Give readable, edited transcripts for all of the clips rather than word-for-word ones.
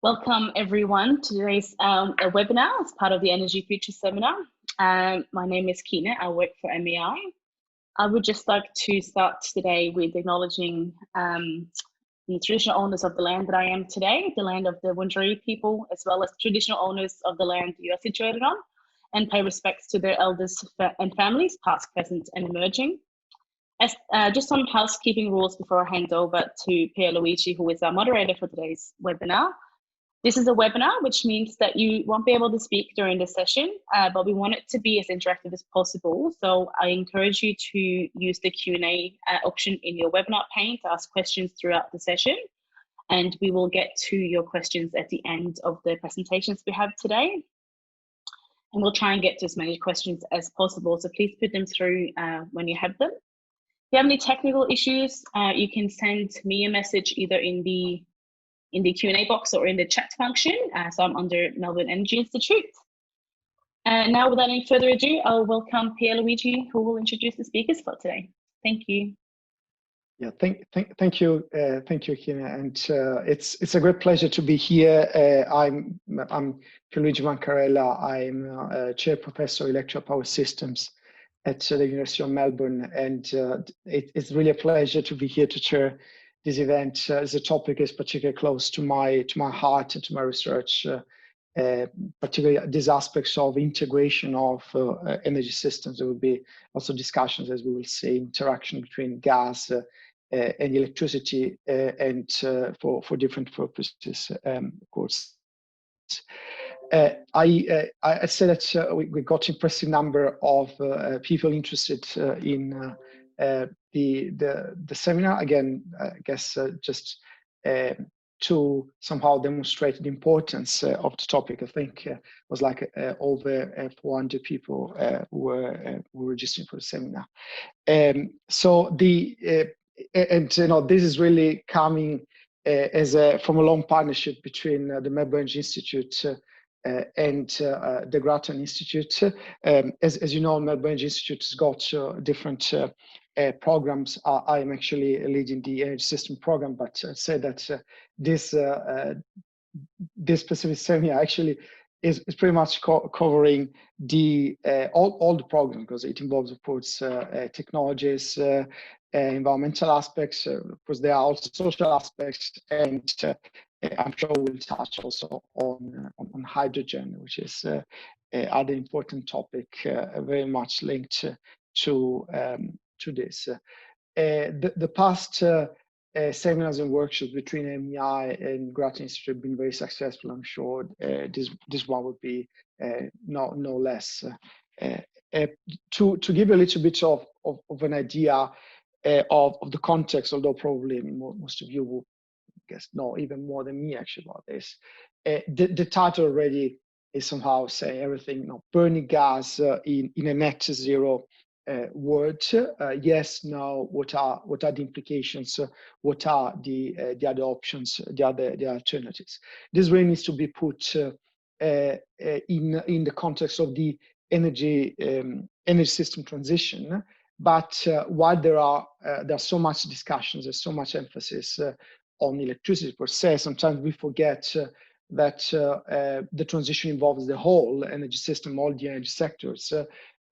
Welcome everyone to today's webinar as part of the Energy Future Seminar. My name is Kina, I work for MEI. I would just like to start today with acknowledging the traditional owners of the land that I am today, the land of the Wurundjeri people, as well as traditional owners of the land you are situated on, and pay respects to their elders and families, past, present, and emerging. Just some housekeeping rules before I hand over to Pierluigi, who is our moderator for today's webinar. This is a webinar, which means that you won't be able to speak during the session, but we want it to be as interactive as possible. So I encourage you to use the Q&A option in your webinar pane to ask questions throughout the session. And we will get to your questions at the end of the presentations we have today. And we'll try and get to as many questions as possible. So please put them through when you have them. If you have any technical issues, you can send me a message either in the Q&A box or in the chat function. So I'm under Melbourne Energy Institute. Now, without any further ado, I'll welcome Pierluigi, who will introduce the speakers for today. Thank you. Yeah, thank you, Kina, and it's a great pleasure to be here. I'm Pierluigi Mancarella. I'm a chair professor of electrical power systems at the University of Melbourne, and it's really a pleasure to be here to chair this event, as the topic is particularly close to my heart and to my research, particularly these aspects of integration of energy systems. There will be also discussions, as we will see, interaction between gas and electricity, and for different purposes, of course. I said that we got impressive number of people interested in the seminar. Again, I guess just to somehow demonstrate the importance of the topic. I think it was like over 400 people who were registering for the seminar. So this is really coming as from a long partnership between the Melbourne Energy Institute and the Grattan Institute. As you know, Melbourne Energy Institute has got different programs. I am actually leading the energy system program, but say that this specific seminar actually is pretty much covering the all the programs, because it involves, of course, technologies, environmental aspects. Of course, there are also social aspects, and I'm sure we'll touch also on hydrogen, which is other important topic, very much linked to this. The past seminars and workshops between MEI and Grattan Institute have been very successful. I'm sure this one would be no less. To give you a little bit of an idea of the context, although probably most of you will know even more than me actually about this. The title already is somehow saying everything. Burning gas in a net zero world. Yes, no. What are the implications? What are the other options? The alternatives? This really needs to be put in the context of the energy system transition. But while there are so much discussions, there's so much emphasis on electricity per se, sometimes we forget that the transition involves the whole energy system, all the energy sectors,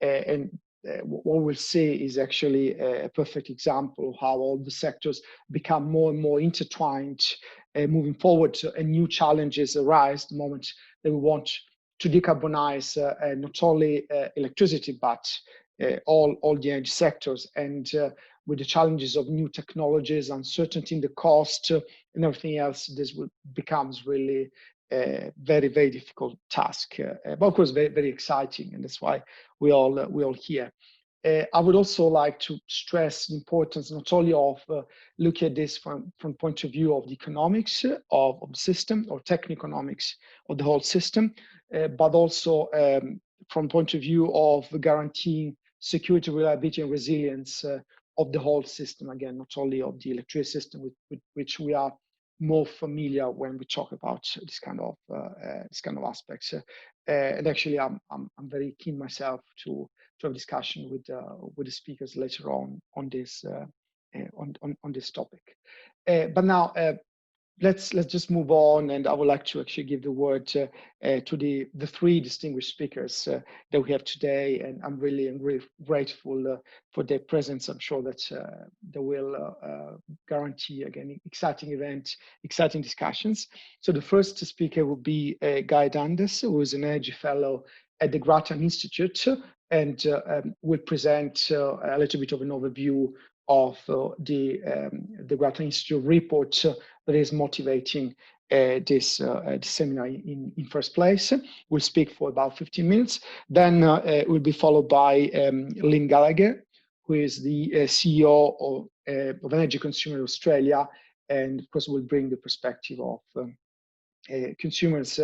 and what we'll see is actually a perfect example of how all the sectors become more and more intertwined moving forward, and new challenges arise the moment that we want to decarbonize not only electricity, but all the energy sectors. And with the challenges of new technologies, uncertainty in the cost, and everything else, this becomes really a very, very difficult task, but of course very, very exciting, and that's why we all here. I would also like to stress the importance not only of looking at this from point of view of the economics of the system, or techno-economics of the whole system, but also from point of view of guaranteeing security, reliability, and resilience of the whole system. Again, not only of the electricity system, with which we are more familiar when we talk about this kind of aspects. And actually, I'm very keen myself to have a discussion with the speakers later on this on this topic. But now, let's just move on, and I would like to actually give the word to the three distinguished speakers that we have today, and I'm really grateful for their presence. I'm sure that they will guarantee, again, exciting event, exciting discussions. So the first speaker will be Guy Dundas, who is an energy fellow at the Grattan Institute, and will present a little bit of an overview of the Grattan Institute report that is motivating this seminar in first place. We'll speak for about 15 minutes. Then it will be followed by Lynne Gallagher, who is the CEO of Energy Consumer Australia, and of course will bring the perspective of consumers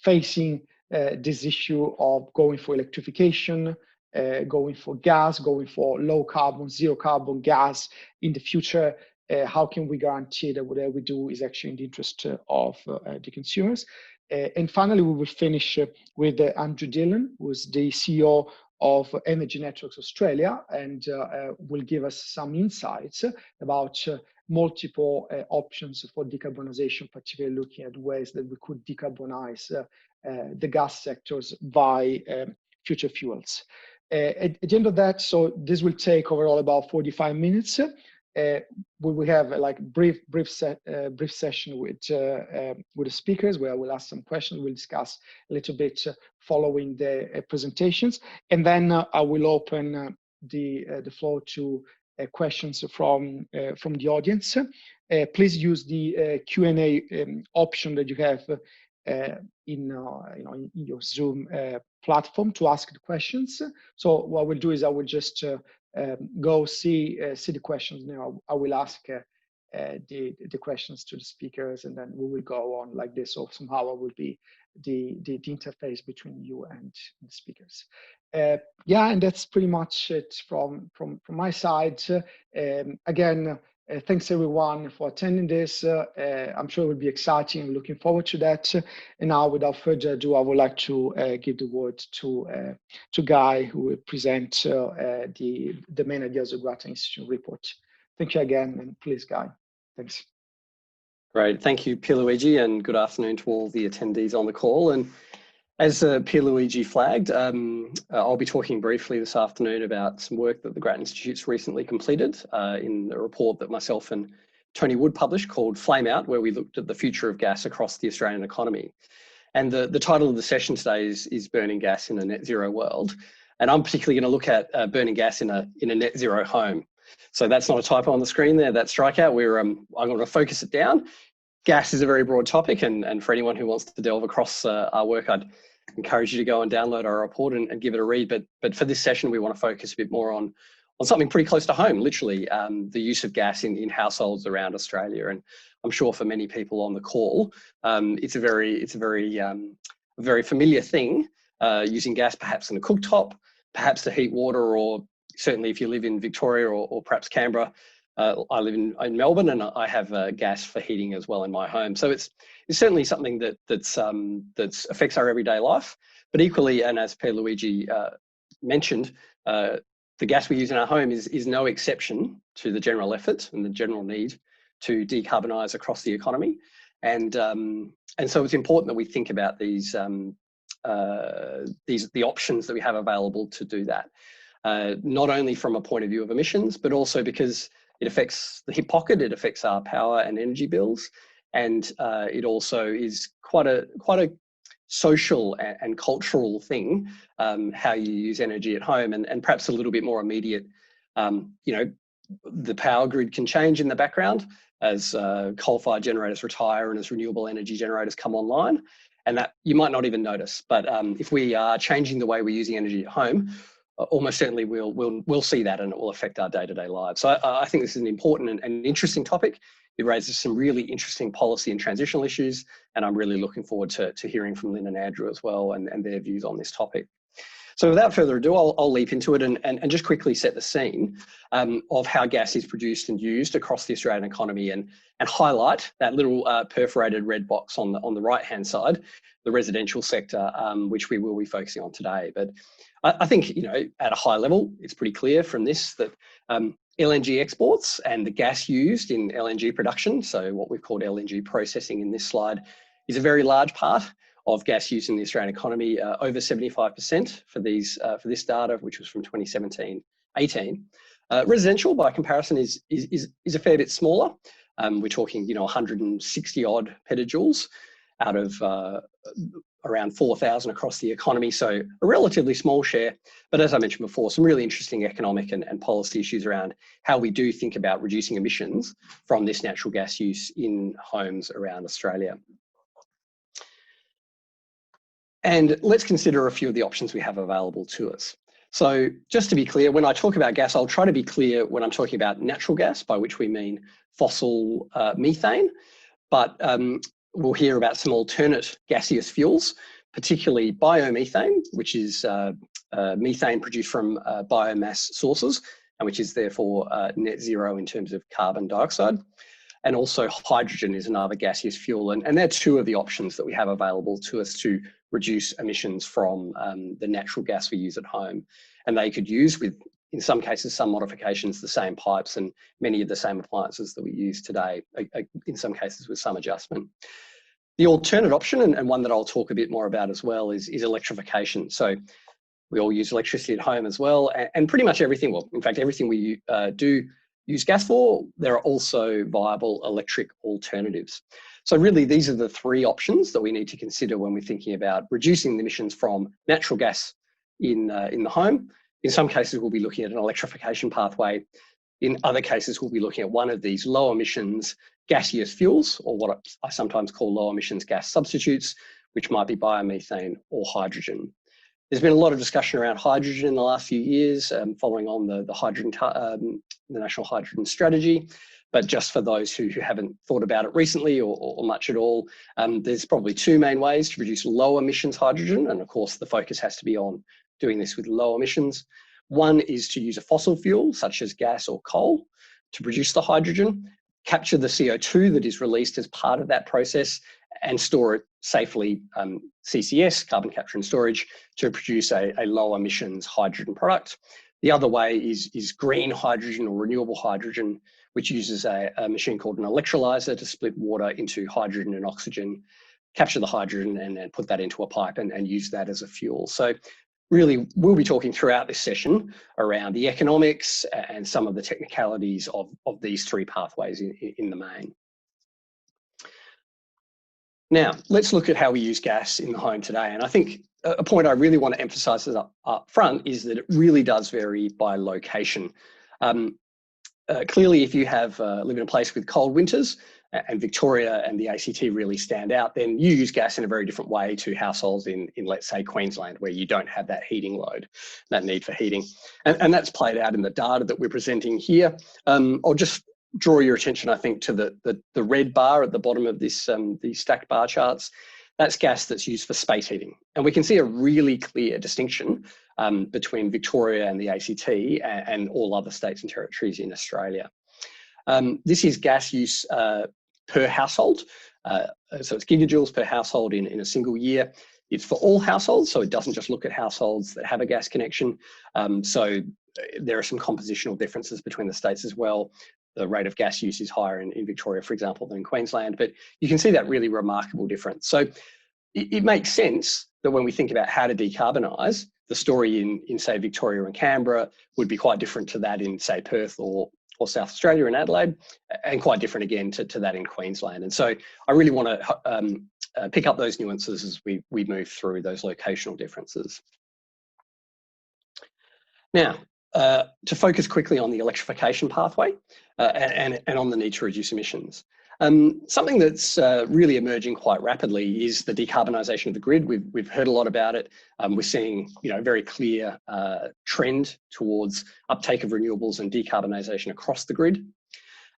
facing this issue of going for electrification, going for gas, going for low carbon, zero carbon gas in the future. How can we guarantee that whatever we do is actually in the interest of the consumers? And finally, we will finish with Andrew Dillon, who is the CEO of Energy Networks Australia, and will give us some insights about multiple options for decarbonisation, particularly looking at ways that we could decarbonize the gas sectors by future fuels. At the end of that, so this will take overall about 45 minutes. We will have like brief session with the speakers, where I will ask some questions. We'll discuss a little bit following the presentations, and then I will open the floor to questions from the audience. Please use the Q&A option that you have in your Zoom platform to ask the questions. So what we'll do is I will just go see the questions now. I will ask the questions to the speakers, and then we will go on like this. So somehow I will be the interface between you and the speakers. Yeah, and that's pretty much it from my side. Again, thanks everyone for attending this. I'm sure it will be exciting. I'm looking forward to that. And now, without further ado, I would like to give the word to Guy, who will present the main ideas of the Grattan Institute report. Thank you again, and please, Guy. Thanks. Great, thank you, Pierluigi, and good afternoon to all the attendees on the call. And as Pierluigi flagged, I'll be talking briefly this afternoon about some work that the Grattan Institute's recently completed in a report that myself and Tony Wood published called Flame Out, where we looked at the future of gas across the Australian economy. And the title of the session today is Burning Gas in a Net Zero World. And I'm particularly going to look at burning gas in a net zero home. So that's not a typo on the screen there, that strikeout. I'm going to focus it down. Gas is a very broad topic, and for anyone who wants to delve across our work, I'd encourage you to go and download our report and give it a read. But for this session, we want to focus a bit more on something pretty close to home, literally, the use of gas in households around Australia. And I'm sure for many people on the call, it's a very familiar thing, using gas perhaps in a cooktop, perhaps to heat water, or certainly if you live in Victoria or perhaps Canberra. I live in Melbourne, and I have gas for heating as well in my home. So it's certainly something that affects our everyday life. But equally, and as Pierluigi mentioned, the gas we use in our home is no exception to the general effort and the general need to decarbonise across the economy. And so it's important that we think about the options that we have available to do that. Not only from a point of view of emissions, but also because it affects the hip pocket, it affects our power and energy bills, and it also is quite a social and cultural thing, how you use energy at home, and perhaps a little bit more immediate. The power grid can change in the background as coal-fired generators retire and as renewable energy generators come online, and that you might not even notice. But if we are changing the way we're using energy at home, almost certainly we'll see that, and it will affect our day-to-day lives. So I think this is an important and interesting topic. It raises some really interesting policy and transitional issues, and I'm really looking forward to hearing from Lynne and Andrew as well, and their views on this topic. So without further ado, I'll leap into it and just quickly set the scene of how gas is produced and used across the Australian economy, and highlight that little perforated red box on the right-hand side, the residential sector, which we will be focusing on today. But I think, at a high level, it's pretty clear from this that LNG exports and the gas used in LNG production, so what we've called LNG processing in this slide, is a very large part of gas use in the Australian economy, over 75% for this data, which was from 2017-18. Residential, by comparison, is a fair bit smaller. We're talking, 160 odd petajoules out of around 4,000 across the economy, so a relatively small share. But as I mentioned before, some really interesting economic and policy issues around how we do think about reducing emissions from this natural gas use in homes around Australia. And let's consider a few of the options we have available to us. So just to be clear, when I talk about gas, I'll try to be clear when I'm talking about natural gas, by which we mean fossil methane, but we'll hear about some alternate gaseous fuels, particularly biomethane, which is methane produced from biomass sources, and which is therefore net zero in terms of carbon dioxide. And also hydrogen is another gaseous fuel. And they're two of the options that we have available to us to reduce emissions from the natural gas we use at home. And they could use, with, in some cases, some modifications, the same pipes and many of the same appliances that we use today, in some cases with some adjustment. The alternate option, and one that I'll talk a bit more about as well, is electrification. So we all use electricity at home as well, and pretty much everything, well, in fact, everything we do use gas for, there are also viable electric alternatives. So really, these are the three options that we need to consider when we're thinking about reducing the emissions from natural gas in the home. In some cases, we'll be looking at an electrification pathway. In other cases, we'll be looking at one of these low emissions gaseous fuels, or what I sometimes call low emissions gas substitutes, which might be biomethane or hydrogen. There's been a lot of discussion around hydrogen in the last few years, following on the National Hydrogen Strategy. But just for those who haven't thought about it recently or much at all, there's probably two main ways to produce low emissions hydrogen. And of course, the focus has to be on doing this with low emissions. One is to use a fossil fuel, such as gas or coal, to produce the hydrogen, capture the CO2 that is released as part of that process, and store it safely, CCS, carbon capture and storage, to produce a low emissions hydrogen product. The other way is green hydrogen or renewable hydrogen, which uses a machine called an electrolyzer to split water into hydrogen and oxygen, capture the hydrogen and put that into a pipe and use that as a fuel. So really, we'll be talking throughout this session around the economics and some of the technicalities of these three pathways in the main. Now, let's look at how we use gas in the home today. And I think a point I really want to emphasise up front is that it really does vary by location. Clearly, if you live in a place with cold winters, and Victoria and the ACT really stand out, then you use gas in a very different way to households in let's say, Queensland, where you don't have that heating load, that need for heating. And that's played out in the data that we're presenting here. I'll just draw your attention, I think, to the red bar at the bottom of this these stacked bar charts. That's gas that's used for space heating. And we can see a really clear distinction between Victoria and the ACT and all other states and territories in Australia. This is gas use per household. So it's gigajoules per household in a single year. It's for all households, so it doesn't just look at households that have a gas connection. So there are some compositional differences between the states as well. The rate of gas use is higher in Victoria, for example, than Queensland, but you can see that really remarkable difference. So it makes sense that when we think about how to decarbonise, the story in say, Victoria and Canberra would be quite different to that in, say, Perth or South Australia and Adelaide, and quite different again to that in Queensland. And so I really want to pick up those nuances as we move through those locational differences. Now, to focus quickly on the electrification pathway and on the need to reduce emissions. Something that's really emerging quite rapidly is the decarbonisation of the grid. We've heard a lot about it. We're seeing a very clear trend towards uptake of renewables and decarbonisation across the grid.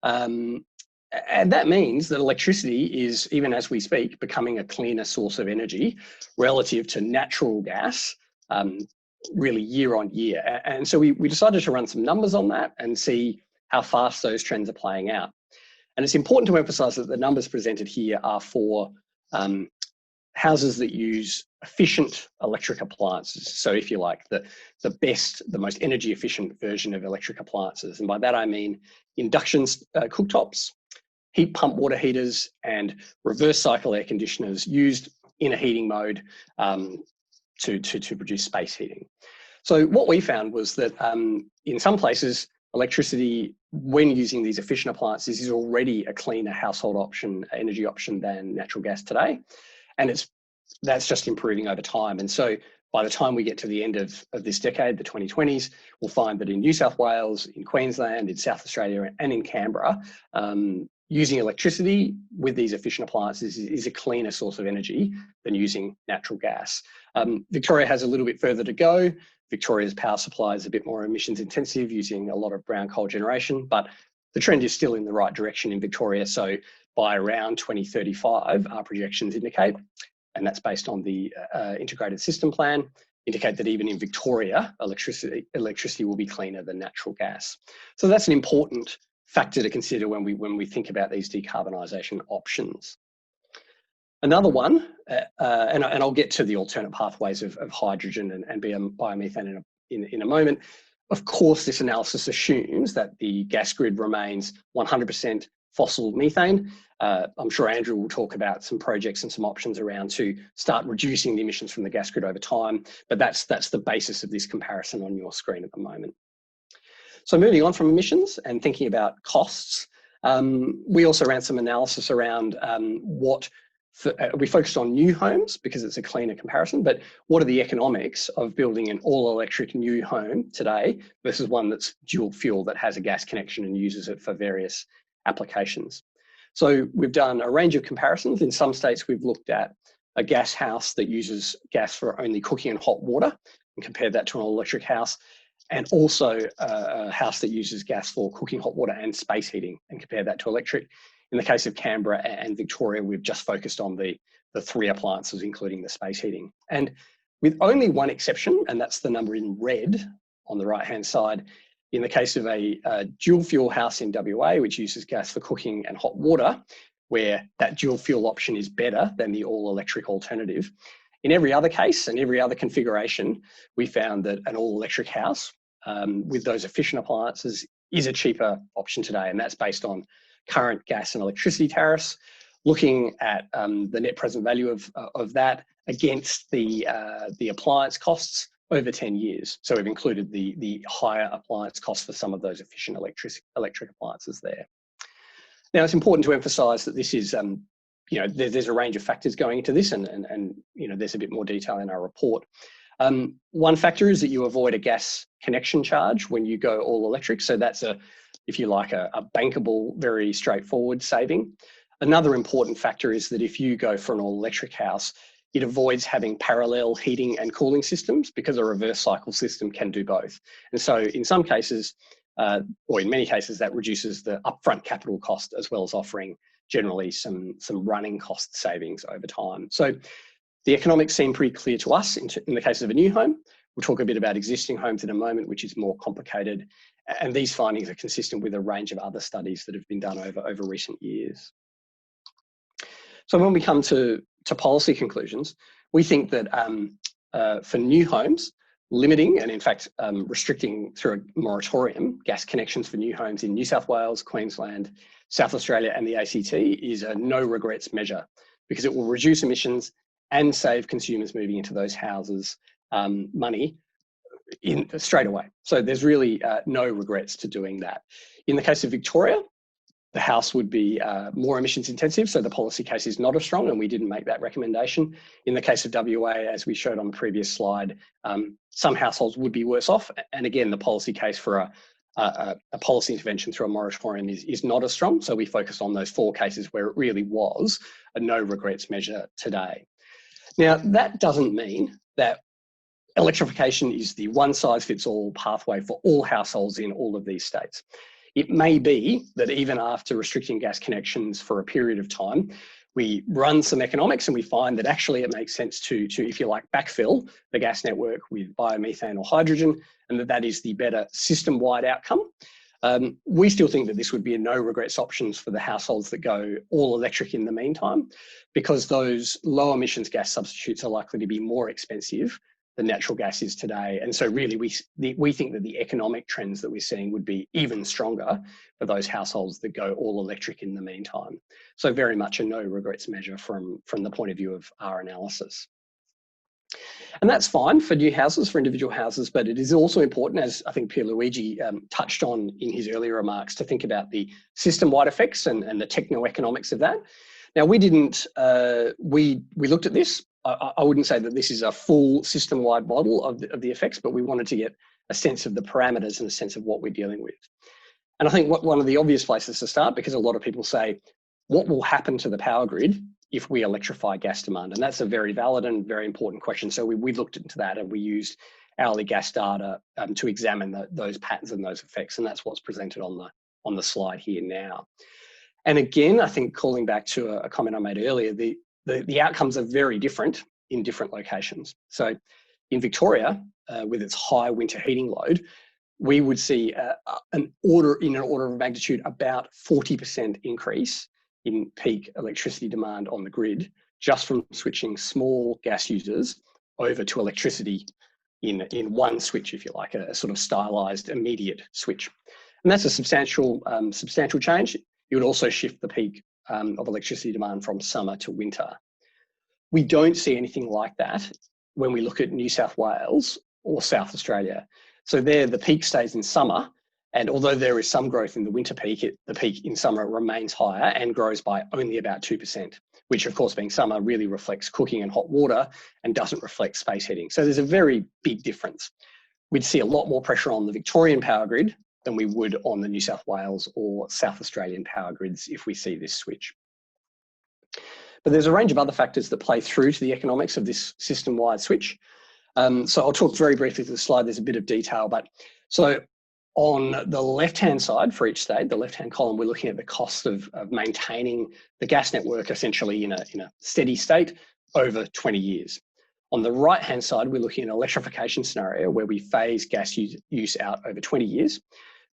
And that means that electricity is, even as we speak, becoming a cleaner source of energy relative to natural gas, really year on year. And so we decided to run some numbers on that and see how fast those trends are playing out. And it's important to emphasise that the numbers presented here are for houses that use efficient electric appliances. So if you like, the most energy efficient version of electric appliances. And by that I mean induction cooktops, heat pump water heaters, and reverse cycle air conditioners used in a heating mode to produce space heating. So what we found was that in some places, electricity, when using these efficient appliances, is already a cleaner household option, energy option than natural gas today. And that's just improving over time. And so by the time we get to the end of this decade, the 2020s, we'll find that in New South Wales, in Queensland, in South Australia, and in Canberra, using electricity with these efficient appliances is a cleaner source of energy than using natural gas. Victoria has a little bit further to go. Victoria's power supply is a bit more emissions intensive, using a lot of brown coal generation, but the trend is still in the right direction in Victoria. So by around 2035, our projections indicate, and that's based on the integrated system plan, indicate that even in Victoria, electricity will be cleaner than natural gas. So that's an important factor to consider when we think about these decarbonisation options. Another one, and I'll get to the alternate pathways of hydrogen and biomethane in a moment. Of course, this analysis assumes that the gas grid remains 100% fossil methane. I'm sure Andrew will talk about some projects and some options around to start reducing the emissions from the gas grid over time, but that's the basis of this comparison on your screen at the moment. So moving on from emissions and thinking about costs, we also ran some analysis around we focused on new homes because it's a cleaner comparison, but what are the economics of building an all-electric new home today versus one that's dual fuel that has a gas connection and uses it for various applications? So we've done a range of comparisons. In some states, we've looked at a gas house that uses gas for only cooking and hot water and compared that to an all-electric house, and also a house that uses gas for cooking, hot water and space heating and compare that to electric. In the case of Canberra and Victoria, we've just focused on the three appliances, including the space heating. And with only one exception, and that's the number in red on the right-hand side, in the case of a dual fuel house in WA, which uses gas for cooking and hot water, where that dual fuel option is better than the all-electric alternative. In every other case and every other configuration, we found that an all-electric house with those efficient appliances is a cheaper option today, and that's based on current gas and electricity tariffs, looking at the net present value of that against the appliance costs over 10 years. So we've included the higher appliance costs for some of those efficient electric appliances there. Now, it's important to emphasise that this is, there's a range of factors going into this, and there's a bit more detail in our report. One factor is that you avoid a gas connection charge when you go all electric. So that's if you like, a bankable, very straightforward saving. Another important factor is that if you go for an all-electric house, it avoids having parallel heating and cooling systems because a reverse cycle system can do both. And so in some cases, or in many cases, that reduces the upfront capital cost as well as offering generally some running cost savings over time. So the economics seem pretty clear to us in the case of a new home. We'll talk a bit about existing homes in a moment, which is more complicated. And these findings are consistent with a range of other studies that have been done over recent years. So when we come to policy conclusions, we think that for new homes, limiting and in fact restricting through a moratorium gas connections for new homes in New South Wales, Queensland, South Australia and the ACT is a no regrets measure because it will reduce emissions and save consumers moving into those houses money straight away. So there's really no regrets to doing that. In the case of Victoria, the house would be more emissions intensive, so the policy case is not as strong and we didn't make that recommendation. In the case of WA, as we showed on the previous slide, some households would be worse off. And again, the policy case for a policy intervention through a moratorium is not as strong. So we focused on those 4 cases where it really was a no regrets measure today. Now, that doesn't mean that electrification is the one-size-fits-all pathway for all households in all of these states. It may be that even after restricting gas connections for a period of time, we run some economics and we find that actually it makes sense to if you like, backfill the gas network with biomethane or hydrogen, and that is the better system-wide outcome. We still think that this would be a no regrets options for the households that go all electric in the meantime, because those low emissions gas substitutes are likely to be more expensive than natural gas is today. And so really we think that the economic trends that we're seeing would be even stronger for those households that go all electric in the meantime. So very much a no regrets measure from the point of view of our analysis. And that's fine for new houses, for individual houses, but it is also important, as I think Pierluigi touched on in his earlier remarks, to think about the system-wide effects and the techno-economics of that. Now, we looked at this. I wouldn't say that this is a full system-wide model of the effects, but we wanted to get a sense of the parameters and a sense of what we're dealing with. And I think one of the obvious places to start, because a lot of people say, what will happen to the power grid if we electrify gas demand? And that's a very valid and very important question. So we looked into that, and we used hourly gas data to examine those patterns and those effects. And that's what's presented on the slide here now. And again, I think calling back to a comment I made earlier, the outcomes are very different in different locations. So in Victoria, with its high winter heating load, we would see an order of magnitude about 40% increase in peak electricity demand on the grid, just from switching small gas users over to electricity in one switch, if you like, a sort of stylized immediate switch. And that's a substantial change. It would also shift the peak of electricity demand from summer to winter. We don't see anything like that when we look at New South Wales or South Australia. So there, the peak stays in summer, and although there is some growth in the winter peak, the peak in summer remains higher and grows by only about 2%, which of course, being summer, really reflects cooking and hot water and doesn't reflect space heating. So there's a very big difference. We'd see a lot more pressure on the Victorian power grid than we would on the New South Wales or South Australian power grids if we see this switch. But there's a range of other factors that play through to the economics of this system-wide switch. So I'll talk very briefly to the slide. There's a bit of detail, but so on the left-hand side for each state, the left-hand column, we're looking at the cost of maintaining the gas network essentially in a steady state over 20 years. On the right-hand side, we're looking at an electrification scenario where we phase gas use out over 20 years.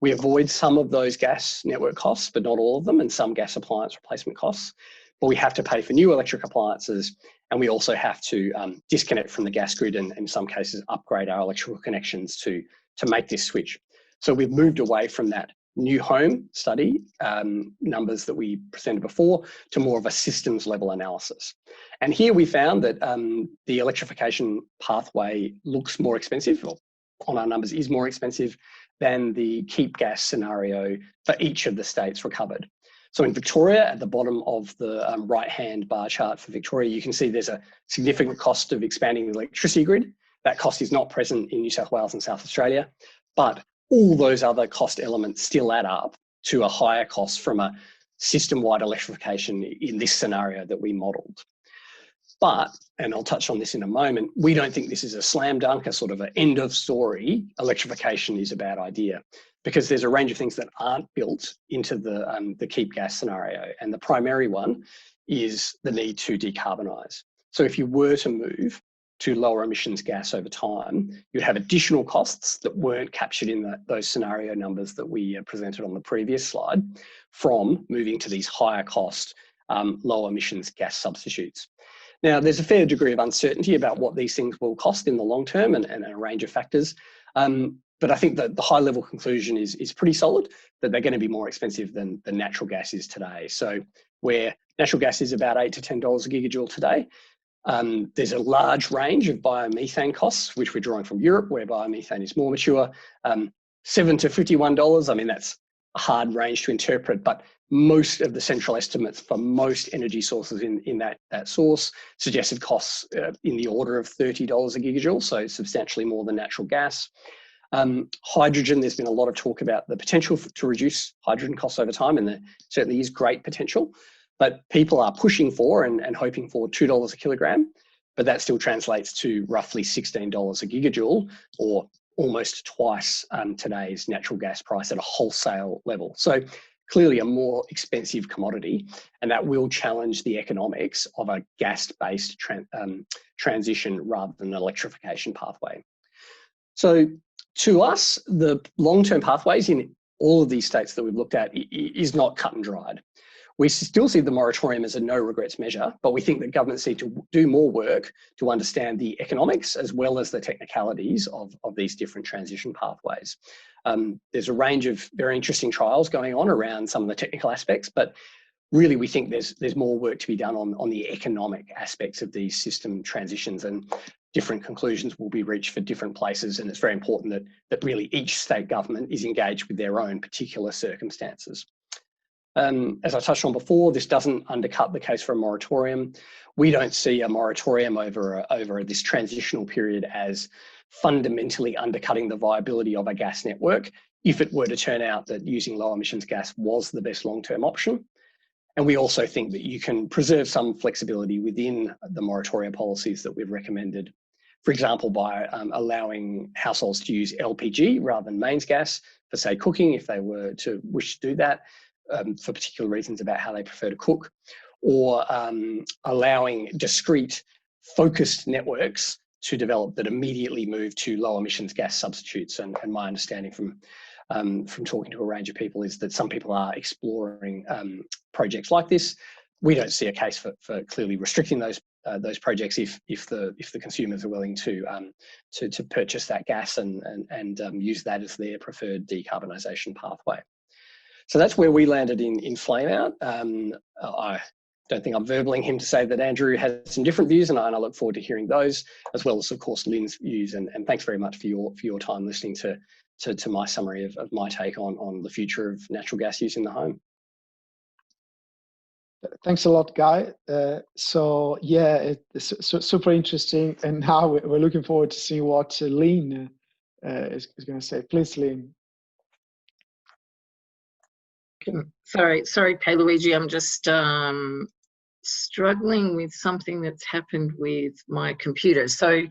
We avoid some of those gas network costs, but not all of them, and some gas appliance replacement costs. But we have to pay for new electric appliances, and we also have to disconnect from the gas grid and in some cases upgrade our electrical connections to make this switch. So we've moved away from that new home study numbers that we presented before to more of a systems level analysis. And here we found that the electrification pathway looks more expensive, or on our numbers is more expensive than the keep gas scenario for each of the states recovered. So in Victoria, at the bottom of the right-hand bar chart for Victoria, you can see there's a significant cost of expanding the electricity grid. That cost is not present in New South Wales and South Australia, but all those other cost elements still add up to a higher cost from a system-wide electrification in this scenario that we modelled. But, and I'll touch on this in a moment, we don't think this is a slam dunk, a sort of an end of story. Electrification is a bad idea, because there's a range of things that aren't built into the keep gas scenario. And the primary one is the need to decarbonise. So if you were to move to lower emissions gas over time, you'd have additional costs that weren't captured in those scenario numbers that we presented on the previous slide from moving to these higher cost, low emissions gas substitutes. Now, there's a fair degree of uncertainty about what these things will cost in the long term and a range of factors. But I think that the high level conclusion is pretty solid, that they're going to be more expensive than natural gas is today. So where natural gas is about $8 to $10 a gigajoule today, there's a large range of biomethane costs, which we're drawing from Europe, where biomethane is more mature, $7 to $51. I mean, that's a hard range to interpret, but most of the central estimates for most energy sources in that source suggested costs in the order of $30 a gigajoule, so substantially more than natural gas. Hydrogen, there's been a lot of talk about the potential to reduce hydrogen costs over time, and there certainly is great potential, but people are pushing for and hoping for $2 a kilogram, but that still translates to roughly $16 a gigajoule, or almost twice today's natural gas price at a wholesale level. So clearly a more expensive commodity, and that will challenge the economics of a gas-based transition rather than an electrification pathway. So to us, the long-term pathways in all of these states that we've looked at is not cut and dried. We still see the moratorium as a no regrets measure, but we think that governments need to do more work to understand the economics as well as the technicalities of these different transition pathways. There's a range of very interesting trials going on around some of the technical aspects, but really we think there's more work to be done on the economic aspects of these system transitions, and different conclusions will be reached for different places. And it's very important that really each state government is engaged with their own particular circumstances. As I touched on before, this doesn't undercut the case for a moratorium. We don't see a moratorium over this transitional period as fundamentally undercutting the viability of a gas network if it were to turn out that using low emissions gas was the best long-term option. And we also think that you can preserve some flexibility within the moratoria policies that we've recommended. For example, by allowing households to use LPG rather than mains gas for, say, cooking, if they were to wish to do that, for particular reasons about how they prefer to cook, or allowing discrete focused networks to develop that immediately move to low emissions gas substitutes. And my understanding from talking to a range of people is that some people are exploring projects like this. We don't see a case for clearly restricting those projects if the consumers are willing to purchase that gas and use that as their preferred decarbonisation pathway. So that's where we landed in Flameout. I don't think I'm verbaling him to say that Andrew has some different views, and I look forward to hearing those, as well as, of course, Lynne's views. And thanks very much for your time listening to my summary of my take on the future of natural gas use in the home. Thanks a lot, Guy. So yeah, it's super interesting, and now we're looking forward to seeing what Lynne is going to say. Please, Lynne. Sorry, Pierluigi, I'm just struggling with something that's happened with my computer. So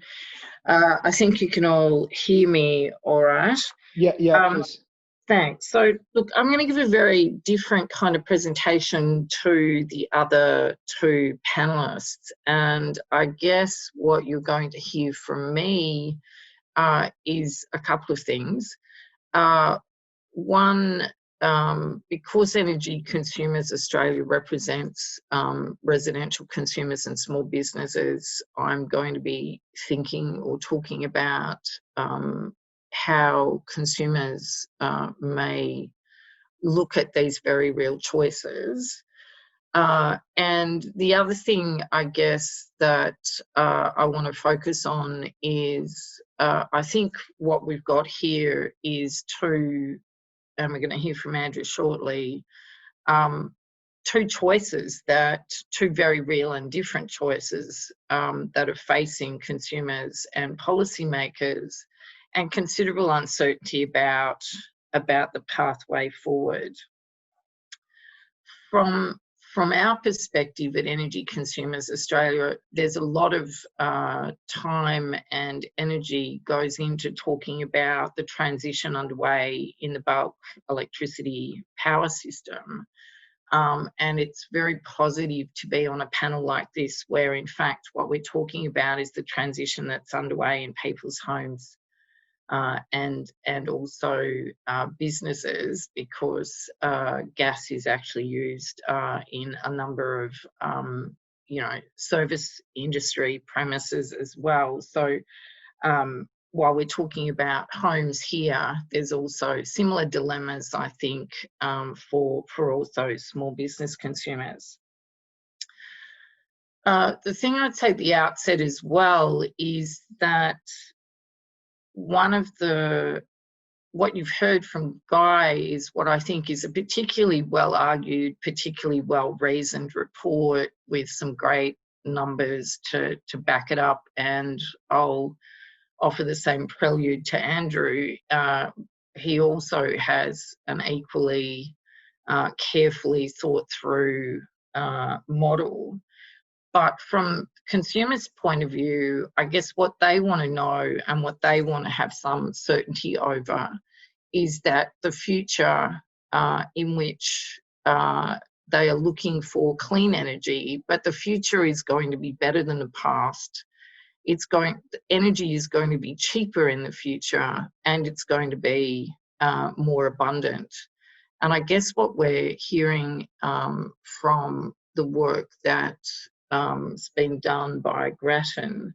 I think you can all hear me all right. Yeah, please. Thanks. So look, I'm going to give a very different kind of presentation to the other two panelists. And I guess what you're going to hear from me is a couple of things. One, because Energy Consumers Australia represents residential consumers and small businesses, I'm going to be thinking or talking about how consumers may look at these very real choices. And the other thing, I guess, that I want to focus on is I think what we've got here is two, and we're going to hear from Andrew shortly, two choices two very real and different choices that are facing consumers and policymakers, and considerable uncertainty about the pathway forward. From our perspective at Energy Consumers Australia, there's a lot of time and energy goes into talking about the transition underway in the bulk electricity power system. And it's very positive to be on a panel like this, where in fact what we're talking about is the transition that's underway in people's homes and also businesses, because gas is actually used in a number of service industry premises as well. So while we're talking about homes here, there's also similar dilemmas, I think, for also small business consumers. The thing I'd say at the outset as well is that what you've heard from Guy is what I think is a particularly well argued, particularly well reasoned report with some great numbers to back it up. And I'll offer the same prelude to Andrew. He also has an equally carefully thought through model. But from consumers' point of view, I guess what they want to know and what they want to have some certainty over is that the future in which they are looking for clean energy, but the future is going to be better than the past. Energy is going to be cheaper in the future, and it's going to be more abundant. And I guess what we're hearing from the work that's been done by Grattan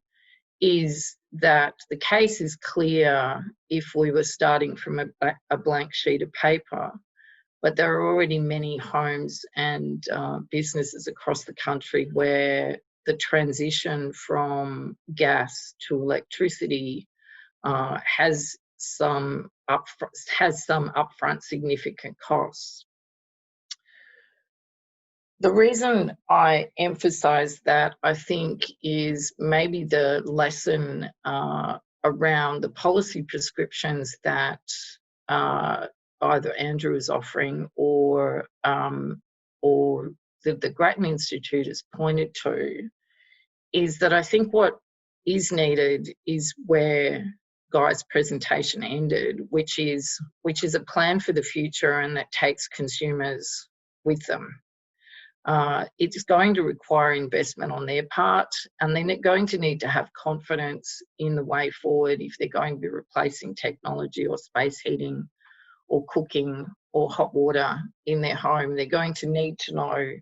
is that the case is clear if we were starting from a blank sheet of paper, but there are already many homes and businesses across the country where the transition from gas to electricity has some upfront significant costs. The reason I emphasise that, I think, is maybe the lesson around the policy prescriptions that either Andrew is offering or the Grattan Institute has pointed to, is that I think what is needed is where Guy's presentation ended, which is a plan for the future and that takes consumers with them. It's going to require investment on their part, and they're going to need to have confidence in the way forward if they're going to be replacing technology or space heating or cooking or hot water in their home. They're going to need to know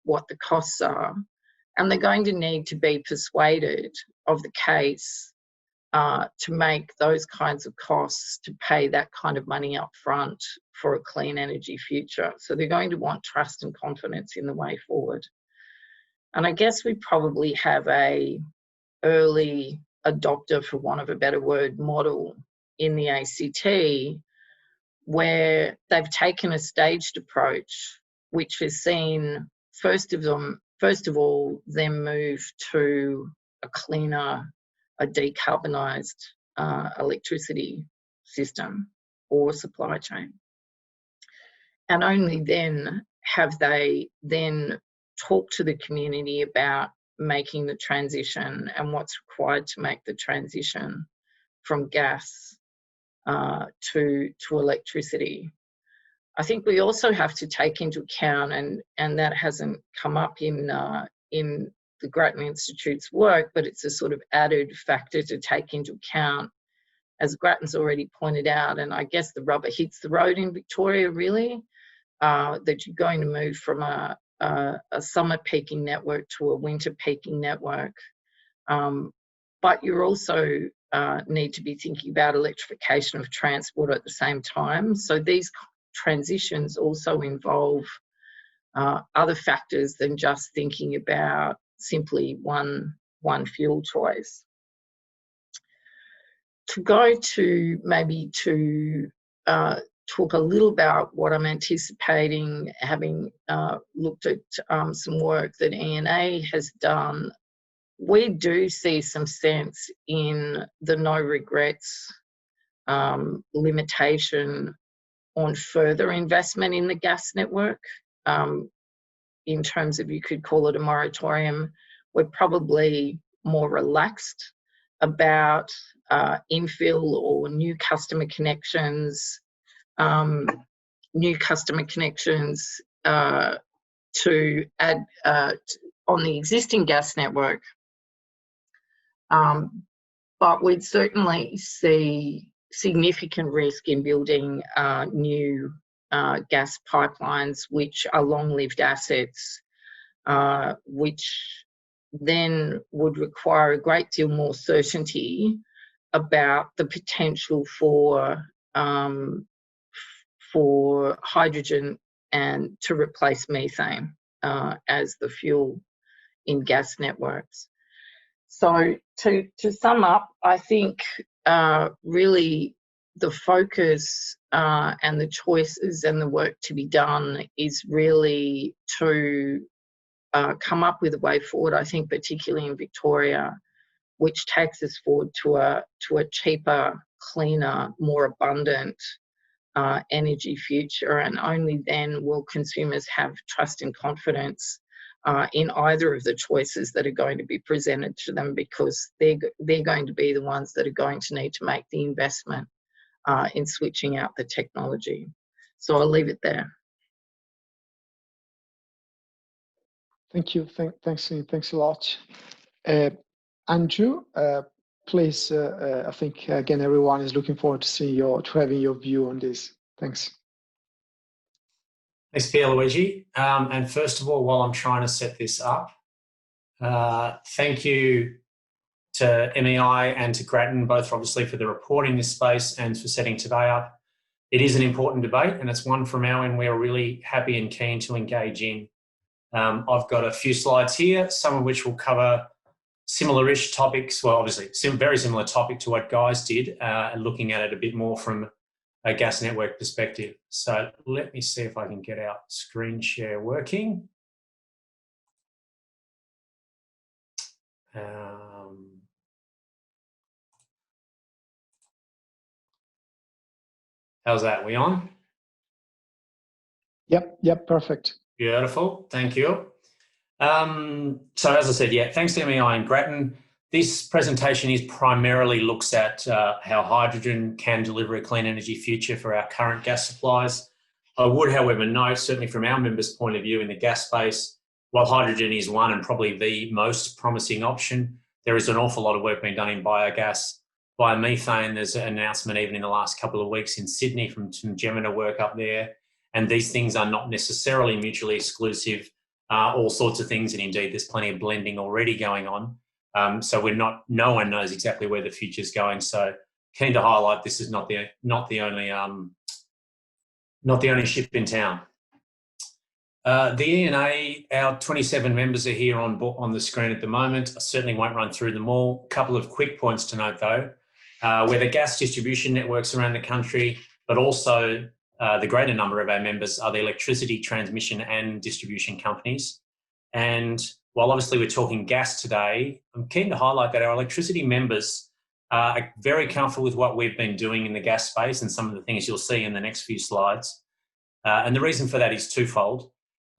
what the costs are, and they're going to need to be persuaded of the case to make those kinds of costs, to pay that kind of money up front for a clean energy future. So they're going to want trust and confidence in the way forward. And I guess we probably have a early adopter, for want of a better word, model in the ACT, where they've taken a staged approach, which has seen, first of all, them move to a cleaner, a decarbonised electricity system or supply chain. And only then have they then talked to the community about making the transition and what's required to make the transition from gas to electricity. I think we also have to take into account, and that hasn't come up in the Grattan Institute's work, but it's a sort of added factor to take into account, as Grattan's already pointed out, and I guess the rubber hits the road in Victoria really, that you're going to move from a summer peaking network to a winter peaking network. But you also need to be thinking about electrification of transport at the same time. So these transitions also involve other factors than just thinking about simply one fuel choice. To go to maybe to talk a little about what I'm anticipating, having looked at some work that ENA has done, we do see some sense in the no regrets limitation on further investment in the gas network. In terms of, you could call it a moratorium, we're probably more relaxed about infill or new customer connections, to add on the existing gas network. But we'd certainly see significant risk in building new gas pipelines, which are long-lived assets, which then would require a great deal more certainty about the potential for hydrogen and to replace methane as the fuel in gas networks. So to sum up, I think really the focus and the choices and the work to be done is really to come up with a way forward, I think particularly in Victoria, which takes us forward to a cheaper, cleaner, more abundant energy future, and only then will consumers have trust and confidence in either of the choices that are going to be presented to them, because they're going to be the ones that are going to need to make the investment in switching out the technology. So I'll leave it there. Thank you. Thanks a lot. Andrew, please, I think again everyone is looking forward to seeing having your view on this. Thanks. Thanks, Pierluigi. And first of all, while I'm trying to set this up, thank you to MEI and to Grattan, both obviously for the report in this space and for setting today up. It is an important debate, and it's one from our end we're really happy and keen to engage in. I've got a few slides here, some of which will cover similar-ish topics, well, obviously, very similar topic to what Guy's did, and looking at it a bit more from a gas network perspective. So let me see if I can get our screen share working. How's that? We on? Yep, perfect. Beautiful, thank you. So as I said, yeah, thanks to MEI and Grattan. This presentation primarily looks at how hydrogen can deliver a clean energy future for our current gas supplies. I would, however, note, certainly from our members' point of view in the gas space, while hydrogen is one and probably the most promising option, there is an awful lot of work being done in biogas. Biomethane, there's an announcement even in the last couple of weeks in Sydney from some Gemina work up there. And these things are not necessarily mutually exclusive, all sorts of things. And indeed, there's plenty of blending already going on. So no one knows exactly where the future's going. So keen to highlight this is not the only ship in town. The ENA, our 27 members are here on the screen at the moment. I certainly won't run through them all. A couple of quick points to note though, where the gas distribution networks around the country, but also the greater number of our members are the electricity transmission and distribution companies. And while obviously we're talking gas today, I'm keen to highlight that our electricity members are very comfortable with what we've been doing in the gas space and some of the things you'll see in the next few slides. And the reason for that is twofold.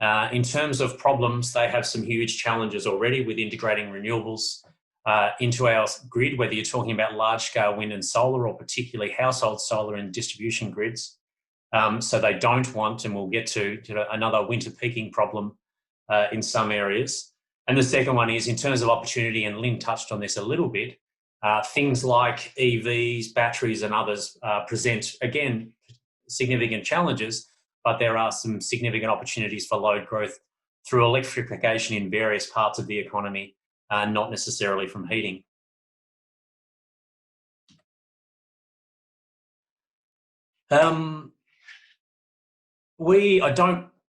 In terms of problems, they have some huge challenges already with integrating renewables into our grid, whether you're talking about large-scale wind and solar or particularly household solar and distribution grids. So they don't want, and we'll get to another winter peaking problem in some areas. And the second one is in terms of opportunity, and Lynne touched on this a little bit, things like EVs, batteries and others present, again, significant challenges, but there are some significant opportunities for load growth through electrification in various parts of the economy, not necessarily from heating.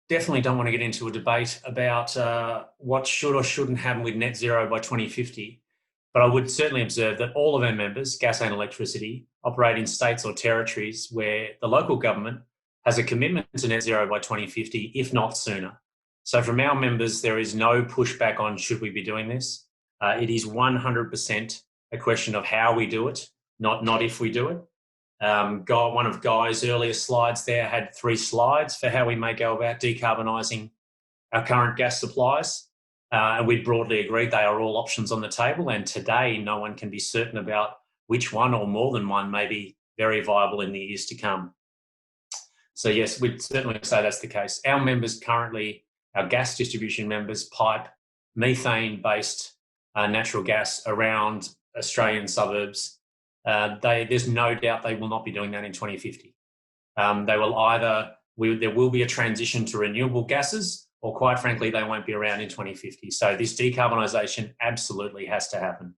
Definitely don't want to get into a debate about what should or shouldn't happen with net zero by 2050, but I would certainly observe that all of our members, gas and electricity, operate in states or territories where the local government has a commitment to net zero by 2050, if not sooner. So from our members, there is no pushback on should we be doing this. It is 100% a question of how we do it, not if we do it. One of Guy's earlier slides there had 3 slides for how we may go about decarbonising our current gas supplies. And we broadly agreed they are all options on the table. And today, no one can be certain about which one or more than one may be very viable in the years to come. So yes, we'd certainly say that's the case. Our members currently, our gas distribution members, pipe methane-based natural gas around Australian suburbs. There's no doubt they will not be doing that in 2050. There will be a transition to renewable gases, or quite frankly, they won't be around in 2050. So this decarbonisation absolutely has to happen.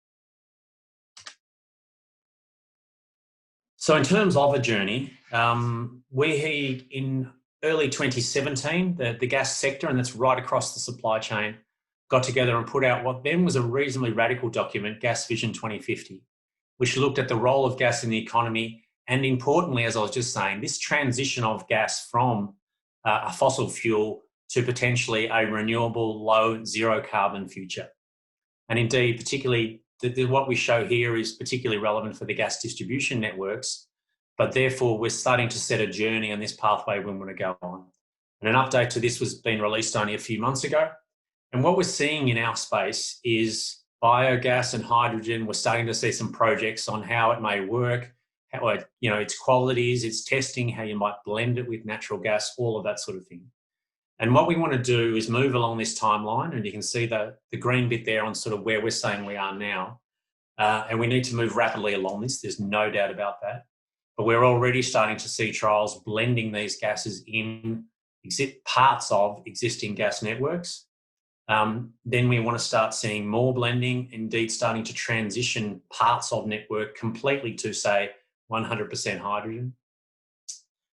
So in terms of a journey, we in early 2017, the gas sector, and that's right across the supply chain, got together and put out what then was a reasonably radical document, Gas Vision 2050, which looked at the role of gas in the economy and, importantly, as I was just saying, this transition of gas from a fossil fuel to potentially a renewable, low, zero carbon future. And indeed, particularly what we show here is particularly relevant for the gas distribution networks, but therefore we're starting to set a journey on this pathway we want to go on. And an update to this was being released only a few months ago. And what we're seeing in our space is biogas and hydrogen. We're starting to see some projects on how it may work, how its qualities, its testing, how you might blend it with natural gas, all of that sort of thing. And what we want to do is move along this timeline, and you can see the green bit there on sort of where we're saying we are now. and we need to move rapidly along this. There's no doubt about that. But we're already starting to see trials blending these gases in parts of existing gas networks. Then we want to start seeing more blending, indeed starting to transition parts of network completely to, say, 100% hydrogen.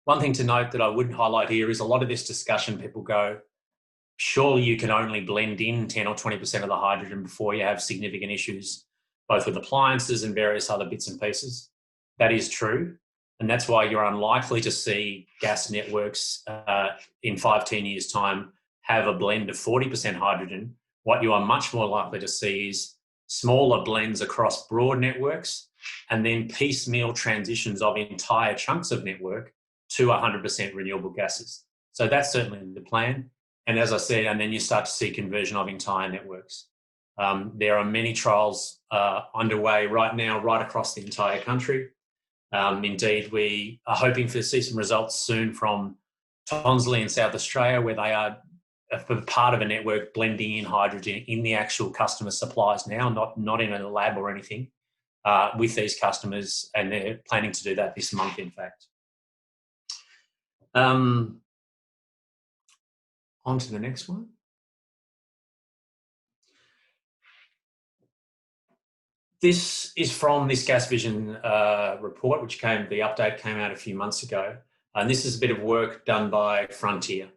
One thing to note that I would highlight here is a lot of this discussion, people go, surely you can only blend in 10 or 20% of the hydrogen before you have significant issues, both with appliances and various other bits and pieces. That is true. And that's why you're unlikely to see gas networks in 5-10 years' time have a blend of 40% hydrogen. What you are much more likely to see is smaller blends across broad networks and then piecemeal transitions of entire chunks of network to 100% renewable gases. So that's certainly the plan. And as I said, and then you start to see conversion of entire networks. There are many trials underway right now, right across the entire country. Indeed, we are hoping to see some results soon from Tonsley in South Australia, where they are part of a network blending in hydrogen in the actual customer supplies now, not in a lab or anything, with these customers, and they're planning to do that this month, in fact. On to the next one. This is from this Gas Vision report, the update came out a few months ago. And this is a bit of work done by Frontier.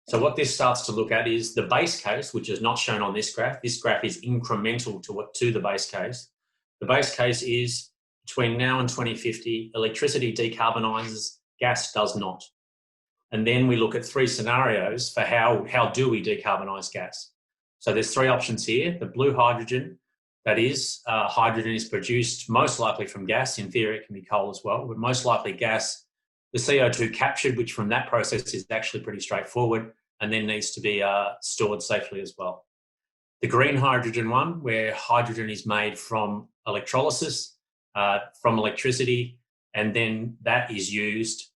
So what this starts to look at is the base case, which is not shown on this graph. This graph is incremental to the base case. The base case is between now and 2050, electricity decarbonises, gas does not. And then we look at 3 scenarios for how do we decarbonise gas. So there's 3 options here. The blue hydrogen, that is, hydrogen is produced most likely from gas. In theory, it can be coal as well, but most likely gas. The CO2 captured, which from that process is actually pretty straightforward, and then needs to be stored safely as well. The green hydrogen one, where hydrogen is made from electrolysis, from electricity, and then that is used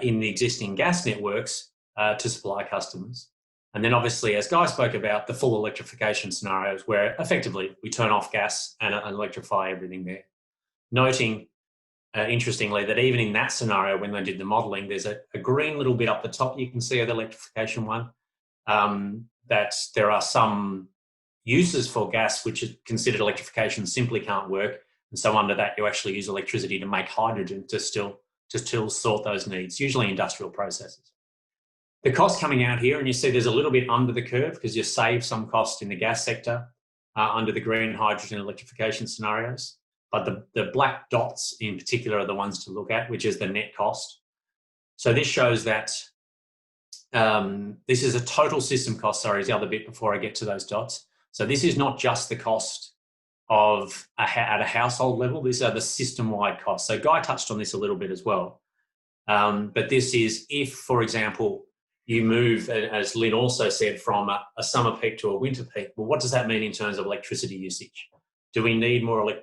in the existing gas networks to supply customers. And then obviously, as Guy spoke about, the full electrification scenarios where effectively we turn off gas and electrify everything there. Noting, interestingly, that even in that scenario, when they did the modelling, there's a green little bit up the top you can see of the electrification one, that there are some uses for gas which is considered electrification simply can't work. And so under that, you actually use electricity to make hydrogen to still sort those needs, usually industrial processes. The cost coming out here, and you see there's a little bit under the curve because you save some cost in the gas sector under the green hydrogen electrification scenarios. But the black dots in particular are the ones to look at, which is the net cost. So this shows that this is a total system cost, sorry, is the other bit before I get to those dots. So this is not just the cost of at a household level, these are the system-wide costs. So Guy touched on this a little bit as well. But this is if, for example, you move, as Lynne also said, from a summer peak to a winter peak. Well, what does that mean in terms of electricity usage? Do we need more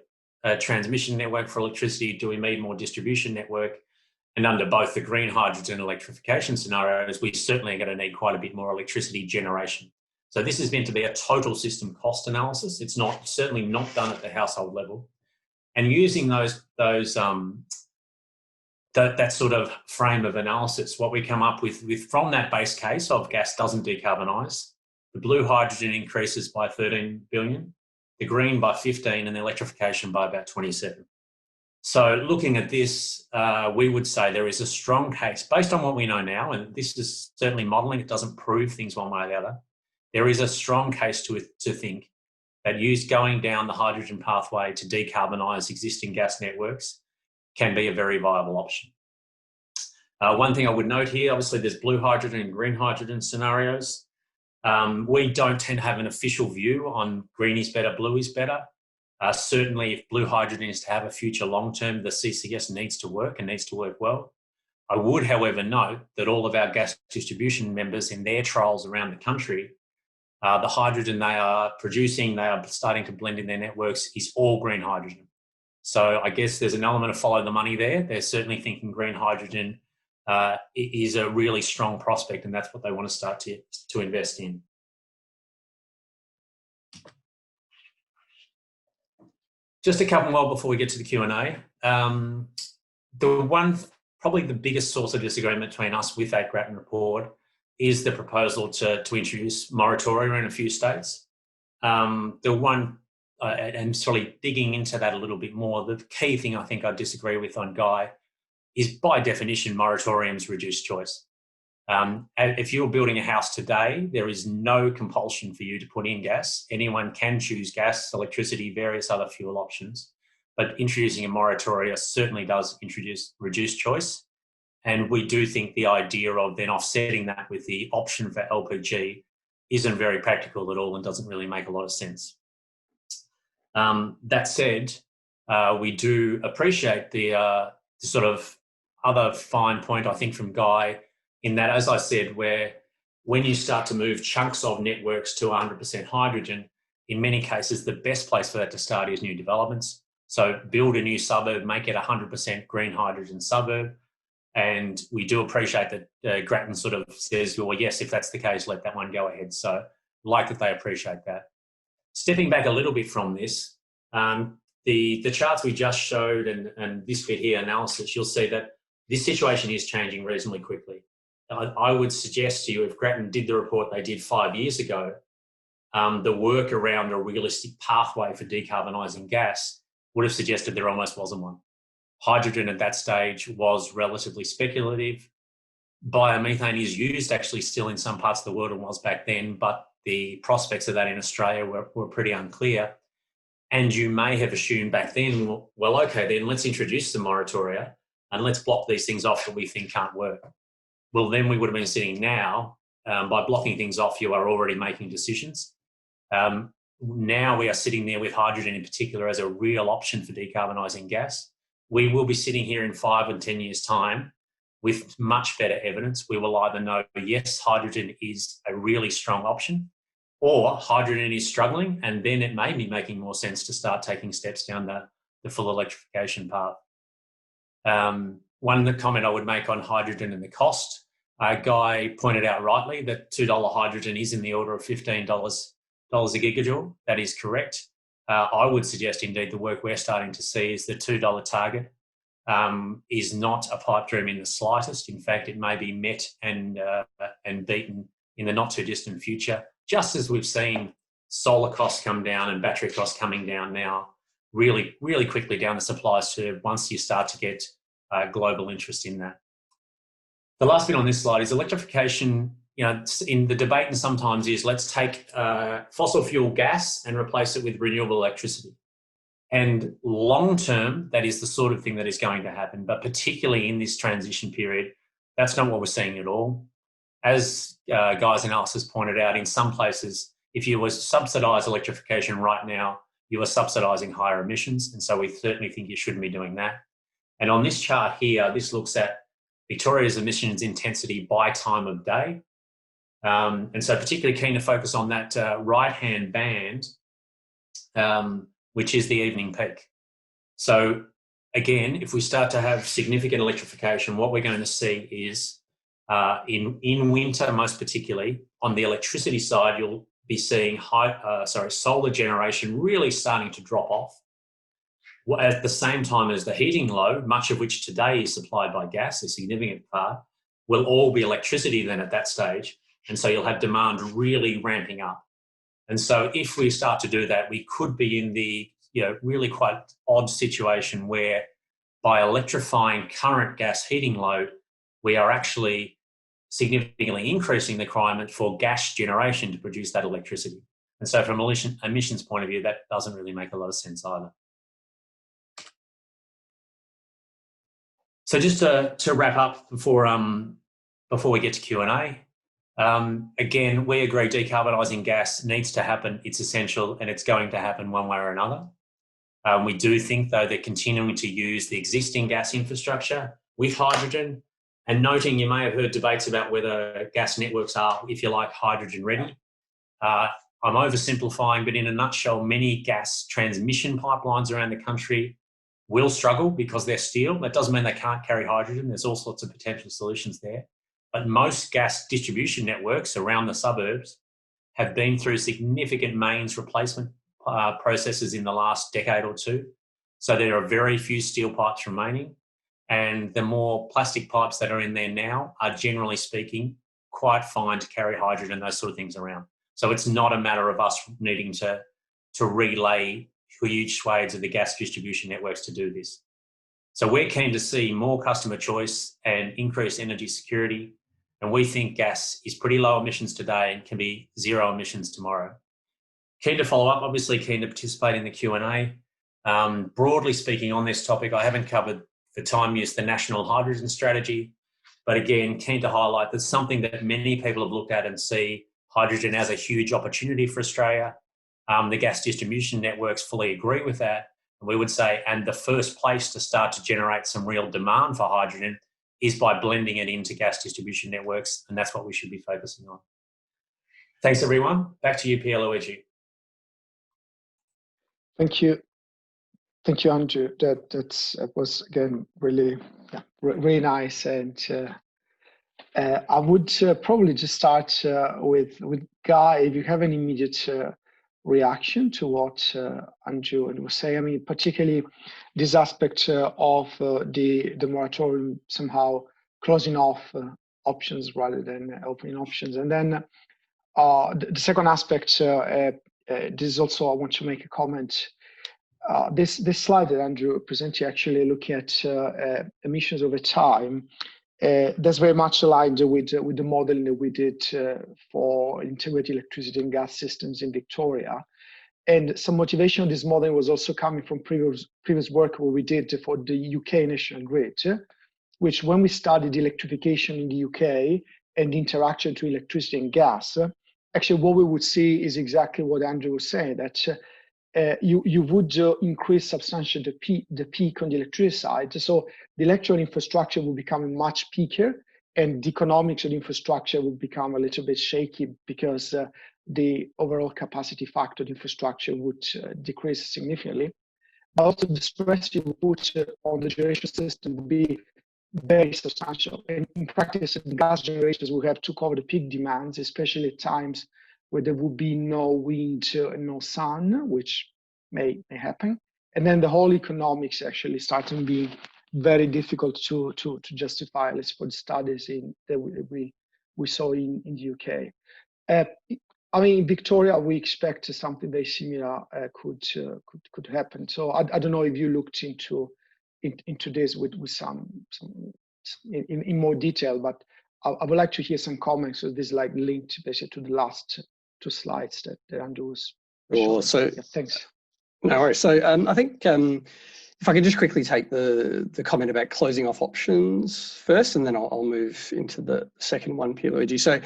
transmission network for electricity? Do we need more distribution network? And under both the green hydrogen electrification scenarios, we certainly are going to need quite a bit more electricity generation. So this is meant to be a total system cost analysis. It's certainly not done at the household level. And using that sort of frame of analysis, what we come up with from that base case of gas doesn't decarbonise, the blue hydrogen increases by 13 billion, the green by 15, and the electrification by about 27. So looking at this, we would say there is a strong case, based on what we know now, and this is certainly modelling, it doesn't prove things one way or the other, there is a strong case to think that going down the hydrogen pathway to decarbonise existing gas networks can be a very viable option. One thing I would note here, obviously there's blue hydrogen and green hydrogen scenarios. We don't tend to have an official view on green is better, blue is better. Certainly if blue hydrogen is to have a future long-term, the CCS needs to work and needs to work well. I would, however, note that all of our gas distribution members in their trials around the country, the hydrogen they are producing, they are starting to blend in their networks, is all green hydrogen. So I guess there's an element of follow the money there. They're certainly thinking green hydrogen is a really strong prospect, and that's what they want to start to invest in. Just a couple more before we get to the Q&A. Probably the biggest source of disagreement between us with that Grattan report is the proposal to introduce moratoria in a few states. And sort of digging into that a little bit more, the key thing I think I disagree with on Guy is, by definition, moratoriums reduce choice. If you're building a house today, there is no compulsion for you to put in gas. Anyone can choose gas, electricity, various other fuel options. But introducing a moratoria certainly does reduce choice. And we do think the idea of then offsetting that with the option for LPG isn't very practical at all and doesn't really make a lot of sense. That said, we do appreciate the sort of other fine point, I think, from Guy, in that, as I said, where when you start to move chunks of networks to 100% hydrogen, in many cases, the best place for that to start is new developments. So build a new suburb, make it 100% green hydrogen suburb. And we do appreciate that Grattan sort of says, well, yes, if that's the case, let that one go ahead. So like that they appreciate that. Stepping back a little bit from this, the charts we just showed and this bit here, analysis, you'll see that this situation is changing reasonably quickly. I would suggest to you, if Grattan did the report they did 5 years ago, the work around a realistic pathway for decarbonising gas would have suggested there almost wasn't one. Hydrogen at that stage was relatively speculative. Biomethane is used actually still in some parts of the world and was back then, but the prospects of that in Australia were pretty unclear. And you may have assumed back then, well, okay, then let's introduce some moratoria and let's block these things off that we think can't work. Well, then we would have been sitting now, by blocking things off, you are already making decisions. Now we are sitting there with hydrogen in particular as a real option for decarbonising gas. We will be sitting here in 5 and 10 years' time with much better evidence. We will either know, yes, hydrogen is a really strong option, or hydrogen is struggling, and then it may be making more sense to start taking steps down the full electrification path. One comment I would make on hydrogen and the cost, Guy pointed out rightly that $2 hydrogen is in the order of $15 a gigajoule. That is correct. I would suggest, indeed, the work we're starting to see is the $2 target is not a pipe dream in the slightest. In fact, it may be met and beaten in the not too distant future, just as we've seen solar costs come down and battery costs coming down now really, really quickly down the supplies curve once you start to get global interest in that. The last bit on this slide is electrification. You know, in the debate, and sometimes is let's take fossil fuel gas and replace it with renewable electricity. And long term, that is the sort of thing that is going to happen. But particularly in this transition period, that's not what we're seeing at all. As Guy's analysis pointed out, in some places, if you were to subsidise electrification right now, you are subsidising higher emissions. And so we certainly think you shouldn't be doing that. And on this chart here, this looks at Victoria's emissions intensity by time of day. And so particularly keen to focus on that right-hand band, which is the evening peak. So again, if we start to have significant electrification, what we're going to see is in winter, most particularly, on the electricity side, you'll be seeing solar generation really starting to drop off. At the same time as the heating load, much of which today is supplied by gas, a significant part, will all be electricity then at that stage. And so you'll have demand really ramping up. And so if we start to do that, we could be in the really quite odd situation where by electrifying current gas heating load, we are actually significantly increasing the requirement for gas generation to produce that electricity. And so from an emissions point of view, that doesn't really make a lot of sense either. So just to wrap up before we get to Q&A, again, we agree decarbonising gas needs to happen. It's essential and it's going to happen one way or another. We do think, though, that continuing to use the existing gas infrastructure with hydrogen, and noting you may have heard debates about whether gas networks are, if you like, hydrogen ready. I'm oversimplifying, but in a nutshell, many gas transmission pipelines around the country will struggle because they're steel. That doesn't mean they can't carry hydrogen. There's all sorts of potential solutions there. But most gas distribution networks around the suburbs have been through significant mains replacement processes in the last decade or two. So there are very few steel pipes remaining, and the more plastic pipes that are in there now are, generally speaking, quite fine to carry hydrogen and those sort of things around. So it's not a matter of us needing to relay huge swathes of the gas distribution networks to do this. So we're keen to see more customer choice and increased energy security. And we think gas is pretty low emissions today and can be zero emissions tomorrow. Keen to follow up, obviously keen to participate in the Q&A. Broadly speaking on this topic, I haven't covered for time use the National Hydrogen Strategy, but again, keen to highlight that's something that many people have looked at and see hydrogen as a huge opportunity for Australia. The gas distribution networks fully agree with that. And we would say, and the first place to start to generate some real demand for hydrogen is by blending it into gas distribution networks. And that's what we should be focusing on. Thanks, everyone. Back to you, Pierluigi. Thank you. Thank you, Andrew. That was, again, really, really nice. And I would probably just start with Guy, if you have an immediate reaction to what Andrew was saying. I mean, particularly this aspect of the moratorium somehow closing off options rather than opening options. And then the second aspect, this is also, I want to make a comment. This slide that Andrew presented, actually looking at emissions over time, that's very much aligned with the modeling that we did for integrated electricity and gas systems in Victoria. And some motivation of this modeling was also coming from previous work where we did for the UK national grid, which when we studied electrification in the UK and the interaction to electricity and gas, actually what we would see is exactly what Andrew was saying, that you would increase substantially the peak on the electricity side. So the electrical infrastructure will become much peakier, and the economics of the infrastructure will become a little bit shaky because the overall capacity factor of the infrastructure would decrease significantly. But also the stress you put on the generation system will be very substantial. And in practice, the gas generators will have to cover the peak demands, especially at times where there will be no wind and no sun, which may happen. And then the whole economics actually starting being very difficult to justify, at least for the studies that we saw in the UK. I mean, in Victoria, we expect something very similar could happen. So I don't know if you looked into this with some in more detail, but I would like to hear some comments. So this is like linked basically to the last two slides that Andrew was showing. So yeah, thanks. No worries. So I think if I could just quickly take the comment about closing off options first, and then I'll move into the second one, Pierluigi. So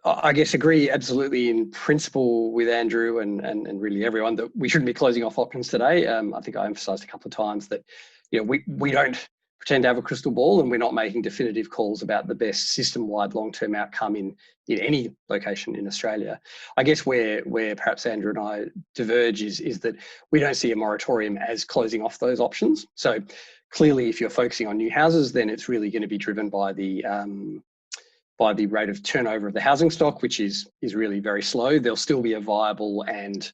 I guess agree absolutely in principle with Andrew and really everyone that we shouldn't be closing off options today. I think I emphasised a couple of times that we don't pretend to have a crystal ball, and we're not making definitive calls about the best system-wide long-term outcome in any location in Australia. I guess where perhaps Andrew and I diverge is that we don't see a moratorium as closing off those options. So clearly, if you're focusing on new houses, then it's really going to be driven by the rate of turnover of the housing stock, which is really very slow. There'll still be a viable and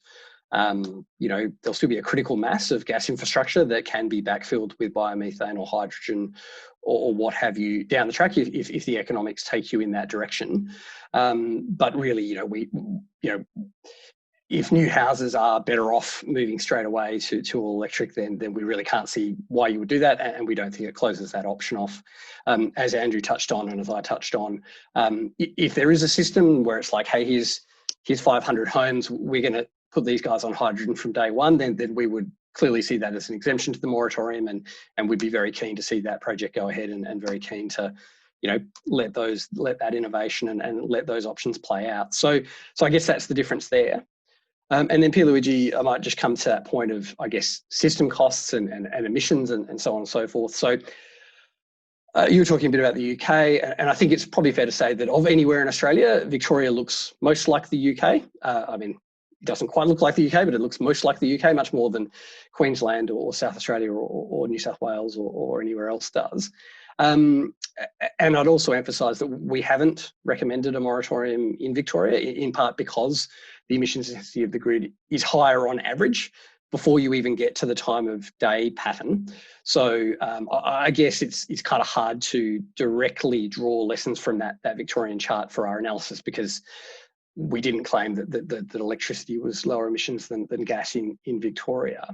there'll still be a critical mass of gas infrastructure that can be backfilled with biomethane or hydrogen or what have you down the track if the economics take you in that direction. But really, if new houses are better off moving straight away to all electric, then we really can't see why you would do that, and we don't think it closes that option off. As Andrew touched on, and as I touched on, if there is a system where it's like, hey, here's 500 homes, we're going to put these guys on hydrogen from day one, then we would clearly see that as an exemption to the moratorium, and we'd be very keen to see that project go ahead and very keen to let that innovation and let those options play out. So I guess that's the difference there. And then Pierluigi, I might just come to that point of, I guess, system costs and emissions and so on and so forth. So you were talking a bit about the UK, and I think it's probably fair to say that of anywhere in Australia, Victoria looks most like the UK. I mean, it doesn't quite look like the UK, but it looks most like the UK, much more than Queensland or South Australia or New South Wales or anywhere else does. And I'd also emphasise that we haven't recommended a moratorium in Victoria, in part because the emissions intensity of the grid is higher on average before you even get to the time of day pattern. So I guess it's kind of hard to directly draw lessons from that Victorian chart for our analysis, because we didn't claim that electricity was lower emissions than gas in Victoria.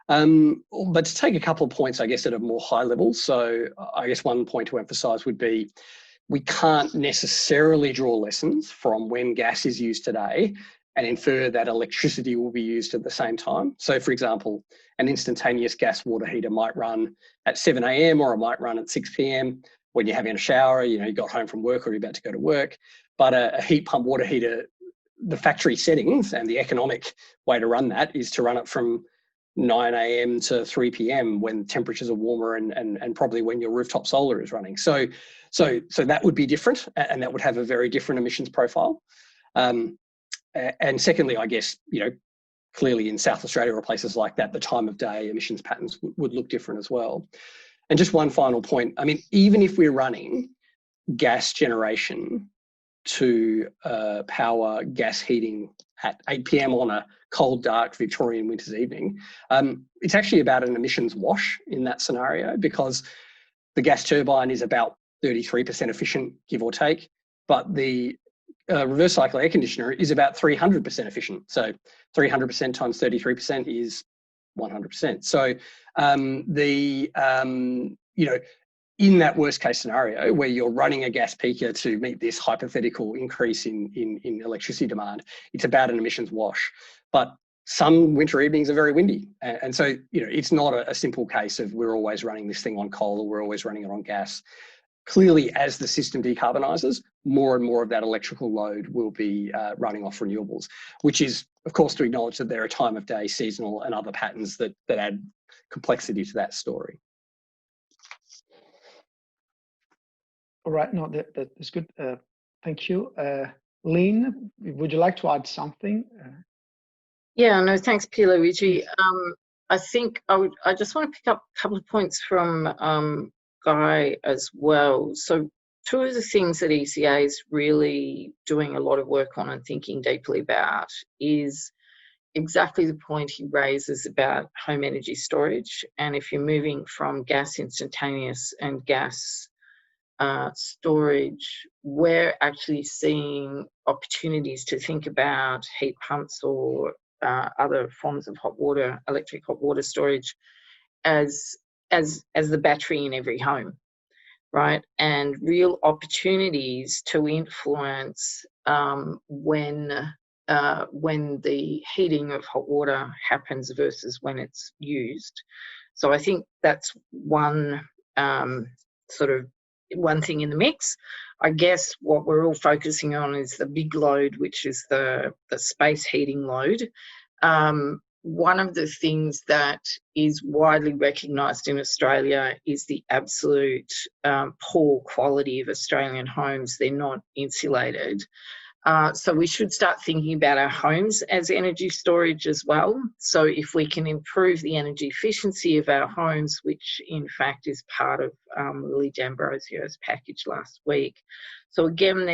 But to take a couple of points, I guess, at a more high level. So I guess one point to emphasise would be we can't necessarily draw lessons from when gas is used today and infer that electricity will be used at the same time. So, for example, an instantaneous gas water heater might run at 7 a.m. or it might run at 6 p.m. when you're having a shower, you got home from work or you're about to go to work. But a heat pump water heater, the factory settings and the economic way to run that is to run it from 9 a.m. to 3 p.m. when temperatures are warmer and probably when your rooftop solar is running. So that would be different, and that would have a very different emissions profile. And secondly, I guess, clearly in South Australia or places like that, the time of day emissions patterns would look different as well. And just one final point. I mean, even if we're running gas generation to power gas heating at 8 p.m. on a cold, dark Victorian winter's evening, it's actually about an emissions wash in that scenario, because the gas turbine is about 33% efficient, give or take, but the reverse cycle air conditioner is about 300% efficient. So 300% times 33% is 100%. So in that worst case scenario where you're running a gas peaker to meet this hypothetical increase in electricity demand, it's about an emissions wash. But some winter evenings are very windy. And so, it's not a simple case of we're always running this thing on coal or we're always running it on gas. Clearly, as the system decarbonises, more and more of that electrical load will be running off renewables, which is, of course, to acknowledge that there are time of day, seasonal and other patterns that add complexity to that story. All right, no, that's good. Thank you. Lynne, would you like to add something? Yeah, no, thanks, Pierluigi. I think I just want to pick up a couple of points from Guy as well. So two of the things that ECA is really doing a lot of work on and thinking deeply about is exactly the point he raises about home energy storage. And if you're moving from gas instantaneous and gas storage, we're actually seeing opportunities to think about heat pumps or other forms of electric hot water storage as the battery in every home, right? And real opportunities to influence when the heating of hot water happens versus when it's used. So I think that's one one thing in the mix. I guess what we're all focusing on is the big load, which is the space heating load. One of the things that is widely recognised in Australia is the absolute poor quality of Australian homes. They're not insulated. So we should start thinking about our homes as energy storage as well. So if we can improve the energy efficiency of our homes, which in fact is part of Lily D'Ambrosio's package last week. So again,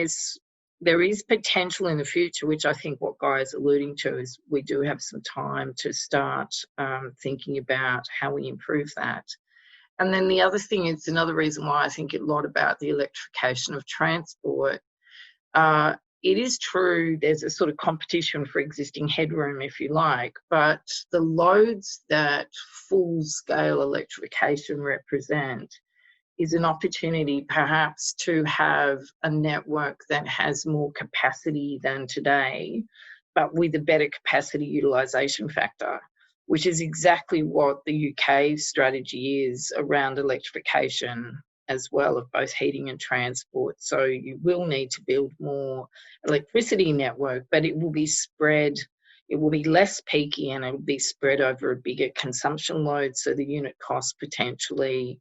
there is potential in the future, which I think what Guy is alluding to is we do have some time to start thinking about how we improve that. And then the other thing is another reason why I think a lot about the electrification of transport. It is true there's a sort of competition for existing headroom, if you like, but the loads that full-scale electrification represent is an opportunity perhaps to have a network that has more capacity than today, but with a better capacity utilisation factor, which is exactly what the UK strategy is around electrification as well, of both heating and transport. So you will need to build more electricity network, but it will be spread, it will be less peaky and it will be spread over a bigger consumption load, so the unit cost potentially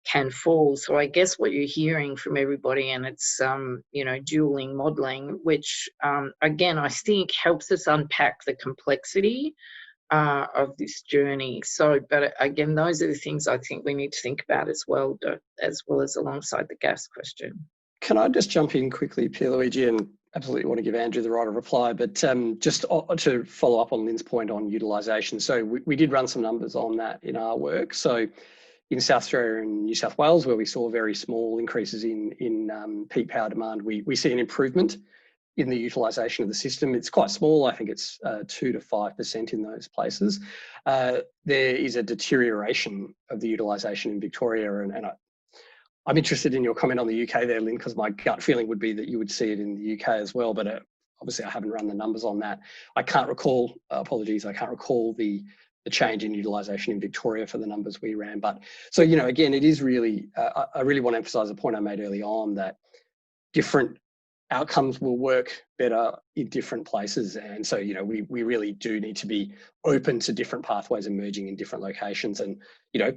can fall. So I guess what you're hearing from everybody, and it's dualing modelling, which again I think helps us unpack the complexity of this journey. So, but again, those are the things I think we need to think about as well as alongside the gas question. Can I just jump in quickly, Pierluigi, and absolutely want to give Andrew the right of reply, but just to follow up on Lynne's point on utilisation. So we did run some numbers on that in our work. So in South Australia and New South Wales, where we saw very small increases in peak power demand, we see an improvement in the utilisation of the system. It's quite small. I think it's 2 to 5% in those places. There is a deterioration of the utilisation in Victoria, and I'm interested in your comment on the UK there, Lynne, because my gut feeling would be that you would see it in the UK as well, but obviously I haven't run the numbers on that. I can't recall, apologies, I can't recall the change in utilisation in Victoria for the numbers we ran. But so, you know, again, it is really, I really want to emphasise the point I made early on that different outcomes will work better in different places. And so, you know, we really do need to be open to different pathways emerging in different locations. And, you know,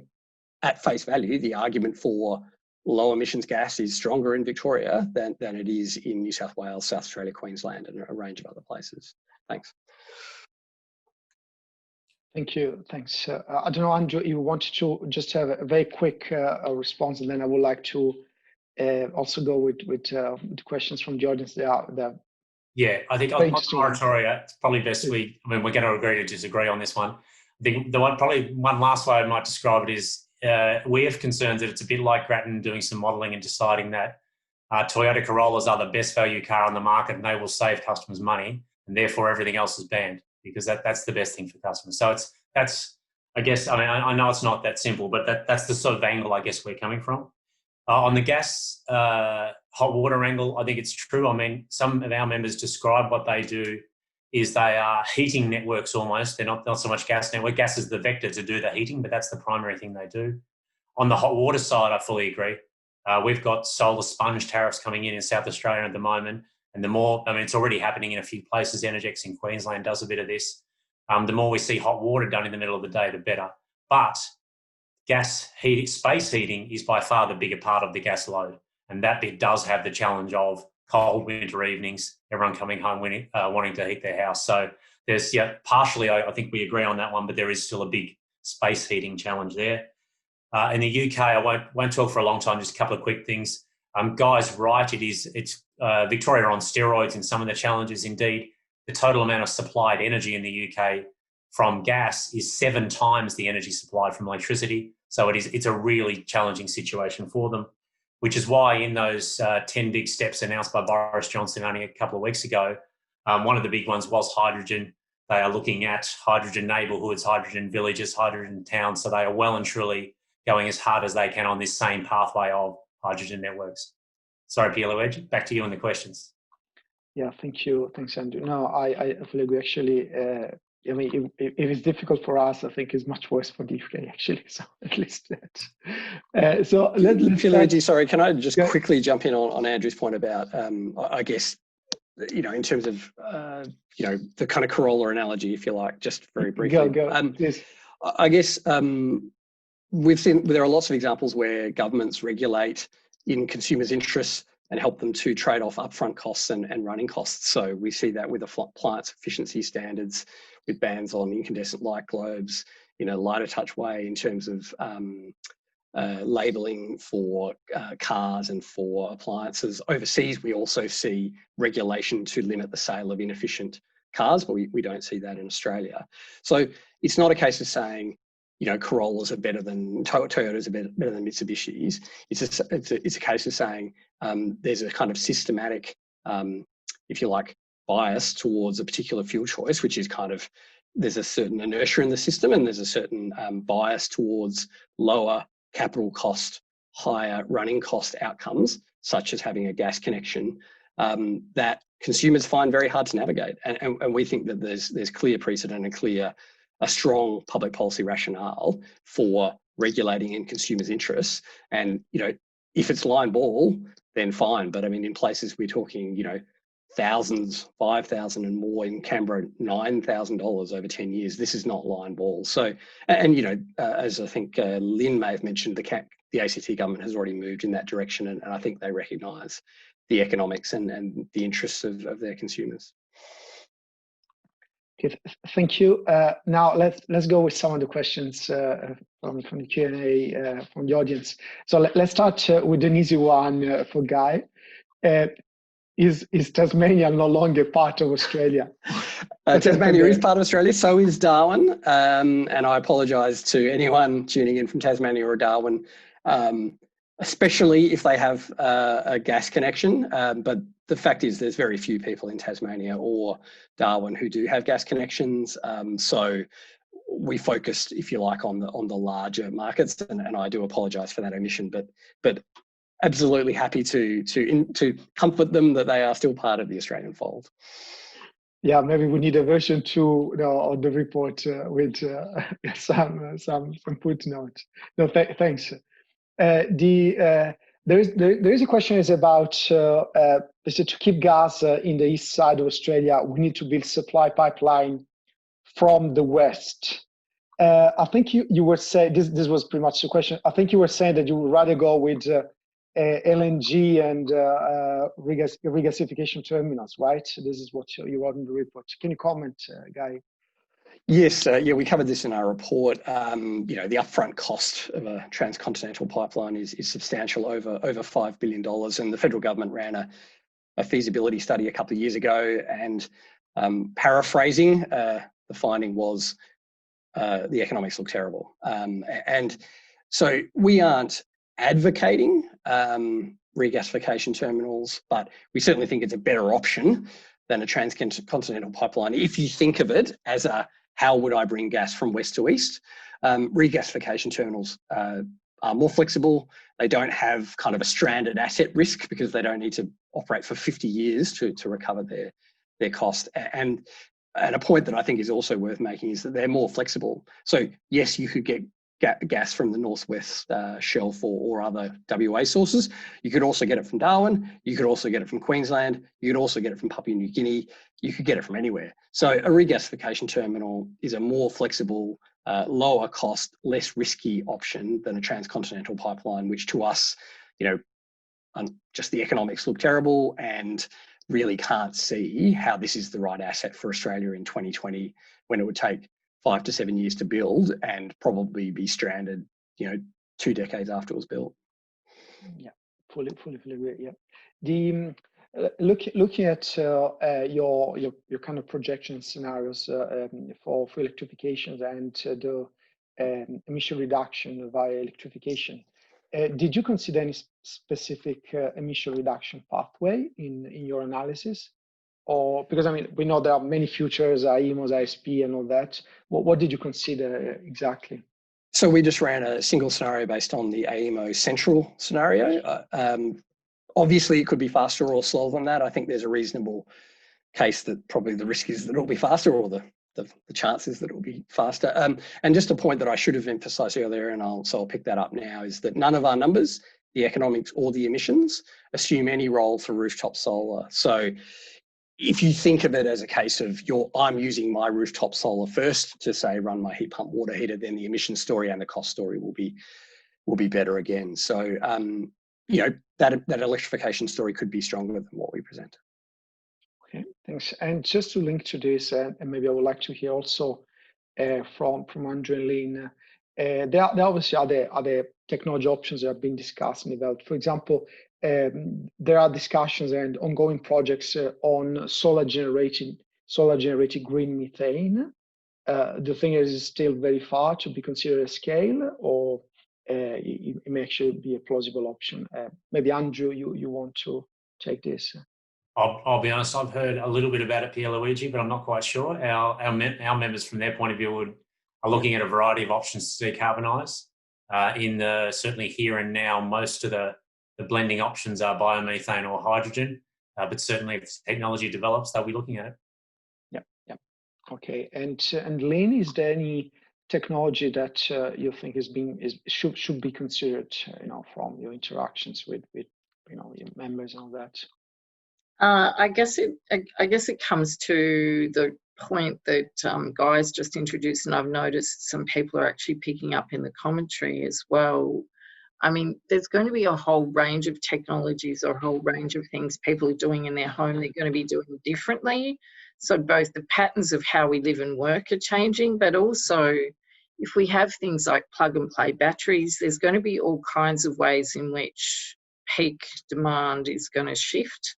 at face value, the argument for low emissions gas is stronger in Victoria than it is in New South Wales, South Australia, Queensland, and a range of other places. Thanks. Thank you. Thanks. I don't know, Andrew, you wanted to just have a very quick response, and then I would like to also go with questions from the audience. Yeah, I think on moratoria, it's probably best we're going to agree to disagree on this one. I think probably one last way I might describe it is we have concerns that it's a bit like Grattan doing some modelling and deciding that Toyota Corollas are the best value car on the market and they will save customers money, and therefore everything else is banned because that's the best thing for customers. So that's I guess, I mean, I know it's not that simple, but that's the sort of angle I guess we're coming from. On the gas hot water angle, I think it's true. I mean, some of our members describe what they do is they are heating networks almost. They're not so much gas network. Gas is the vector to do the heating, but that's the primary thing they do. On the hot water side, I fully agree. We've got solar sponge tariffs coming in South Australia at the moment. And the more, I mean, it's already happening in a few places. Energex in Queensland does a bit of this. The more we see hot water done in the middle of the day, the better. But gas heating, space heating is by far the bigger part of the gas load. And that bit does have the challenge of cold winter evenings, everyone coming home wanting to heat their house. So there's, partially, I think we agree on that one, but there is still a big space heating challenge there. In the UK, I won't talk for a long time, just a couple of quick things. Guy's right, it's Victoria on steroids in some of the challenges. Indeed, the total amount of supplied energy in the UK from gas is 7 times the energy supplied from electricity. So it's a really challenging situation for them, which is why in those 10 big steps announced by Boris Johnson only a couple of weeks ago, one of the big ones was hydrogen. They are looking at hydrogen neighbourhoods, hydrogen villages, hydrogen towns. So they are well and truly going as hard as they can on this same pathway of hydrogen networks. Sorry, Pierluigi, back to you on the questions. Yeah, thank you. Thanks, Andrew. No, I fully agree. Actually, I mean, if it's difficult for us, I think it's much worse for the UK, actually. So at least that. So let's sorry, can I just quickly jump in on Andrew's point about, I guess, in terms of, the kind of Corolla analogy, if you like, just very briefly. Go. Yes. I guess we've seen there are lots of examples where governments regulate in consumers' interests and help them to trade off upfront costs and running costs. So we see that with appliance efficiency standards, with bans on incandescent light globes, in a lighter touch way in terms of labelling for cars and for appliances. Overseas, we also see regulation to limit the sale of inefficient cars, but we don't see that in Australia. So it's not a case of saying, Corollas are better than Toyotas are better than Mitsubishis. It's a case of saying there's a kind of systematic, if you like, bias towards a particular fuel choice, which is kind of, there's a certain inertia in the system and there's a certain bias towards lower capital cost, higher running cost outcomes, such as having a gas connection, that consumers find very hard to navigate. And we think that there's clear precedent and a strong public policy rationale for regulating in consumers' interests. And, if it's line ball, then fine. But I mean, in places we're talking, thousands, 5,000 and more, in Canberra, $9,000 over 10 years. This is not line ball. So, and as I think Lynne may have mentioned, the ACT government has already moved in that direction. And I think they recognise the economics and the interests of their consumers. Okay, thank you. Now let's go with some of the questions from the Q&A from the audience. So let's start with an easy one for Guy. is Tasmania no longer part of Australia? Tasmania is part of Australia, so is Darwin. And I apologise to anyone tuning in from Tasmania or Darwin, especially if they have a gas connection. But the fact is there's very few people in Tasmania or Darwin who do have gas connections. So we focused, if you like, on the larger markets, and I do apologise for that omission, but absolutely happy to comfort them that they are still part of the Australian fold. Yeah, maybe we need a version 2 of the report with some footnotes. No, thanks. There is a question is about to keep gas in the east side of Australia. We need to build supply pipeline from the west. I think you were saying this was pretty much the question. I think you were saying that you would rather go with LNG and regasification terminals, right? This is what you wrote in the report. Can you comment, Guy? Yes, yeah, we covered this in our report. You know, the upfront cost of a transcontinental pipeline is substantial, over $5 billion, and the federal government ran a feasibility study a couple of years ago, and paraphrasing, the finding was the economics look terrible. And so we aren't advocating regasification terminals, but we certainly think it's a better option than a transcontinental pipeline. If you think of it as how would I bring gas from west to east? Regasification terminals are more flexible. They don't have kind of a stranded asset risk because they don't need to operate for 50 years to recover their cost. And a point that I think is also worth making is that they're more flexible. So yes, you could get gas from the northwest shelf or other WA sources. You could also get it from Darwin. You could also get it from Queensland. You could also get it from Papua New Guinea. You could get it from anywhere. So a regasification terminal is a more flexible, lower cost, less risky option than a transcontinental pipeline, which to us, you know, just the economics look terrible and really can't see how this is the right asset for Australia in 2020 when it would take 5 to 7 years to build and probably be stranded, you know, 2 decades after it was built. Yeah, fully agree. Yeah, looking at your kind of projection scenarios for electrification and the emission reduction via electrification, did you consider any specific emission reduction pathway in your analysis? Or because I mean we know there are many futures, IEMOS, ISP, and all that. What did you consider exactly? So we just ran a single scenario based on the AEMO central scenario. Obviously, it could be faster or slower than that. I think there's a reasonable case that probably the risk is that it'll be faster, or the chances that it will be faster. And just a point that I should have emphasised earlier, and I'll pick that up now, is that none of our numbers, the economics or the emissions, assume any role for rooftop solar. So if you think of it as a case of I'm using my rooftop solar first to say run my heat pump water heater, then the emission story and the cost story will be better again. So you know, that electrification story could be stronger than what we present. Okay, thanks. And just to link to this, and maybe I would like to hear also from Andrew and Lynne, there are obviously other technology options that have been discussed and developed. For example, there are discussions and ongoing projects on solar generated green methane. The thing is still very far to be considered a scale, or it may actually be a plausible option. Maybe Andrew, you want to take this? I'll be honest, I've heard a little bit about it, Pierluigi, but I'm not quite sure. Our members, from their point of view, are looking at a variety of options to decarbonise. Certainly here and now, most of the blending options are biomethane or hydrogen, but certainly if technology develops, they'll be looking at it. Yeah. Okay. And Lynne, is there any technology that you think should be considered, you know, from your interactions with you know, your members and all that? I guess it comes to the point that Guy's just introduced, and I've noticed some people are actually picking up in the commentary as well. I mean, there's going to be a whole range of technologies or a whole range of things people are doing in their home they're going to be doing differently. So both the patterns of how we live and work are changing, but also if we have things like plug and play batteries, there's going to be all kinds of ways in which peak demand is going to shift.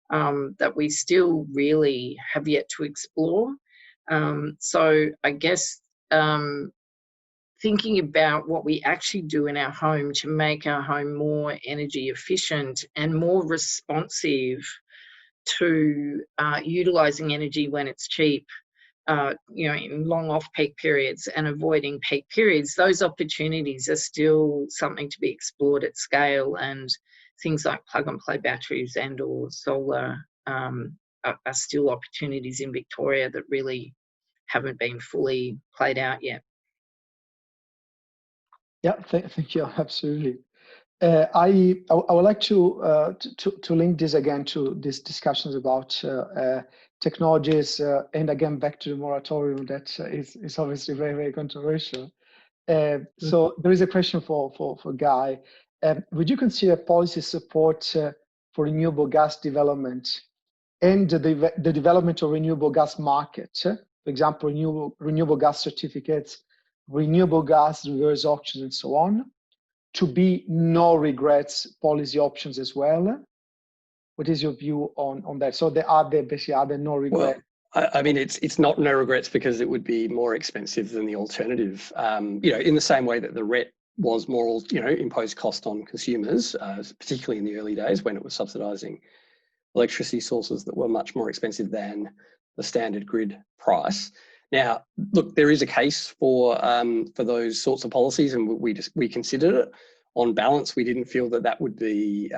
that we still really have yet to explore. So I guess thinking about what we actually do in our home to make our home more energy efficient and more responsive to utilising energy when it's cheap, in long off-peak periods and avoiding peak periods, those opportunities are still something to be explored at scale, and things like plug-and-play batteries and or solar are still opportunities in Victoria that really haven't been fully played out yet. Yeah, thank you. Absolutely. I would like to link this again to these discussions about technologies, and again back to the moratorium that is obviously very, very controversial. So there is a question for Guy. Would you consider policy support for renewable gas development and the development of renewable gas market? For example, renewable gas certificates, renewable gas reverse auctions, and so on, to be no regrets policy options as well? What is your view on that? So are there no regrets? Well, I mean, it's not no regrets because it would be more expensive than the alternative. In the same way that the RET was more, imposed cost on consumers, particularly in the early days when it was subsidising electricity sources that were much more expensive than the standard grid price. Now, look, there is a case for those sorts of policies, and we considered it. On balance, we didn't feel that would be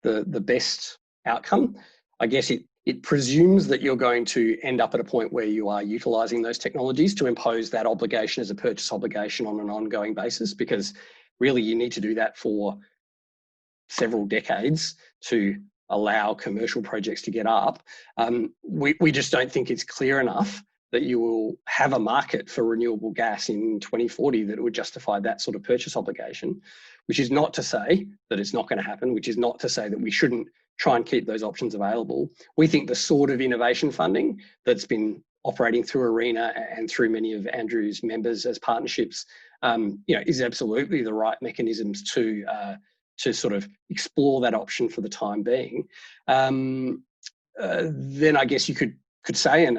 the best outcome. I guess it presumes that you're going to end up at a point where you are utilising those technologies to impose that obligation as a purchase obligation on an ongoing basis, because really you need to do that for several decades to allow commercial projects to get up. We just don't think it's clear enough that you will have a market for renewable gas in 2040 that would justify that sort of purchase obligation, which is not to say that it's not going to happen, which is not to say that we shouldn't try and keep those options available. We think the sort of innovation funding that's been operating through ARENA and through many of Andrew's members as partnerships, is absolutely the right mechanisms to sort of explore that option for the time being. Then I guess you could say, and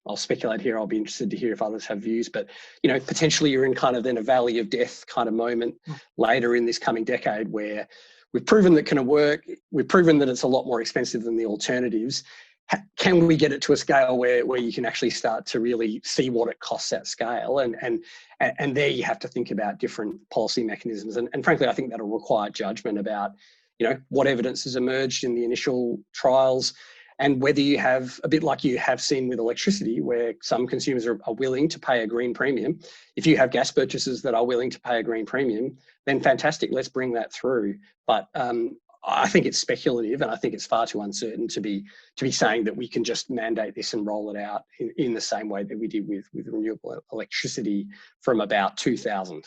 I'll speculate here, I'll be interested to hear if others have views, but potentially you're in kind of then a valley of death kind of moment later in this coming decade where we've proven that it can work, we've proven that it's a lot more expensive than the alternatives. Can we get it to a scale where you can actually start to really see what it costs at scale? And there you have to think about different policy mechanisms. And frankly, I think that'll require judgment about, what evidence has emerged in the initial trials, and whether you have, a bit like you have seen with electricity, where some consumers are willing to pay a green premium. If you have gas purchasers that are willing to pay a green premium, then fantastic, let's bring that through. But I think it's speculative, and I think it's far too uncertain to be saying that we can just mandate this and roll it out in the same way that we did with renewable electricity from about 2000.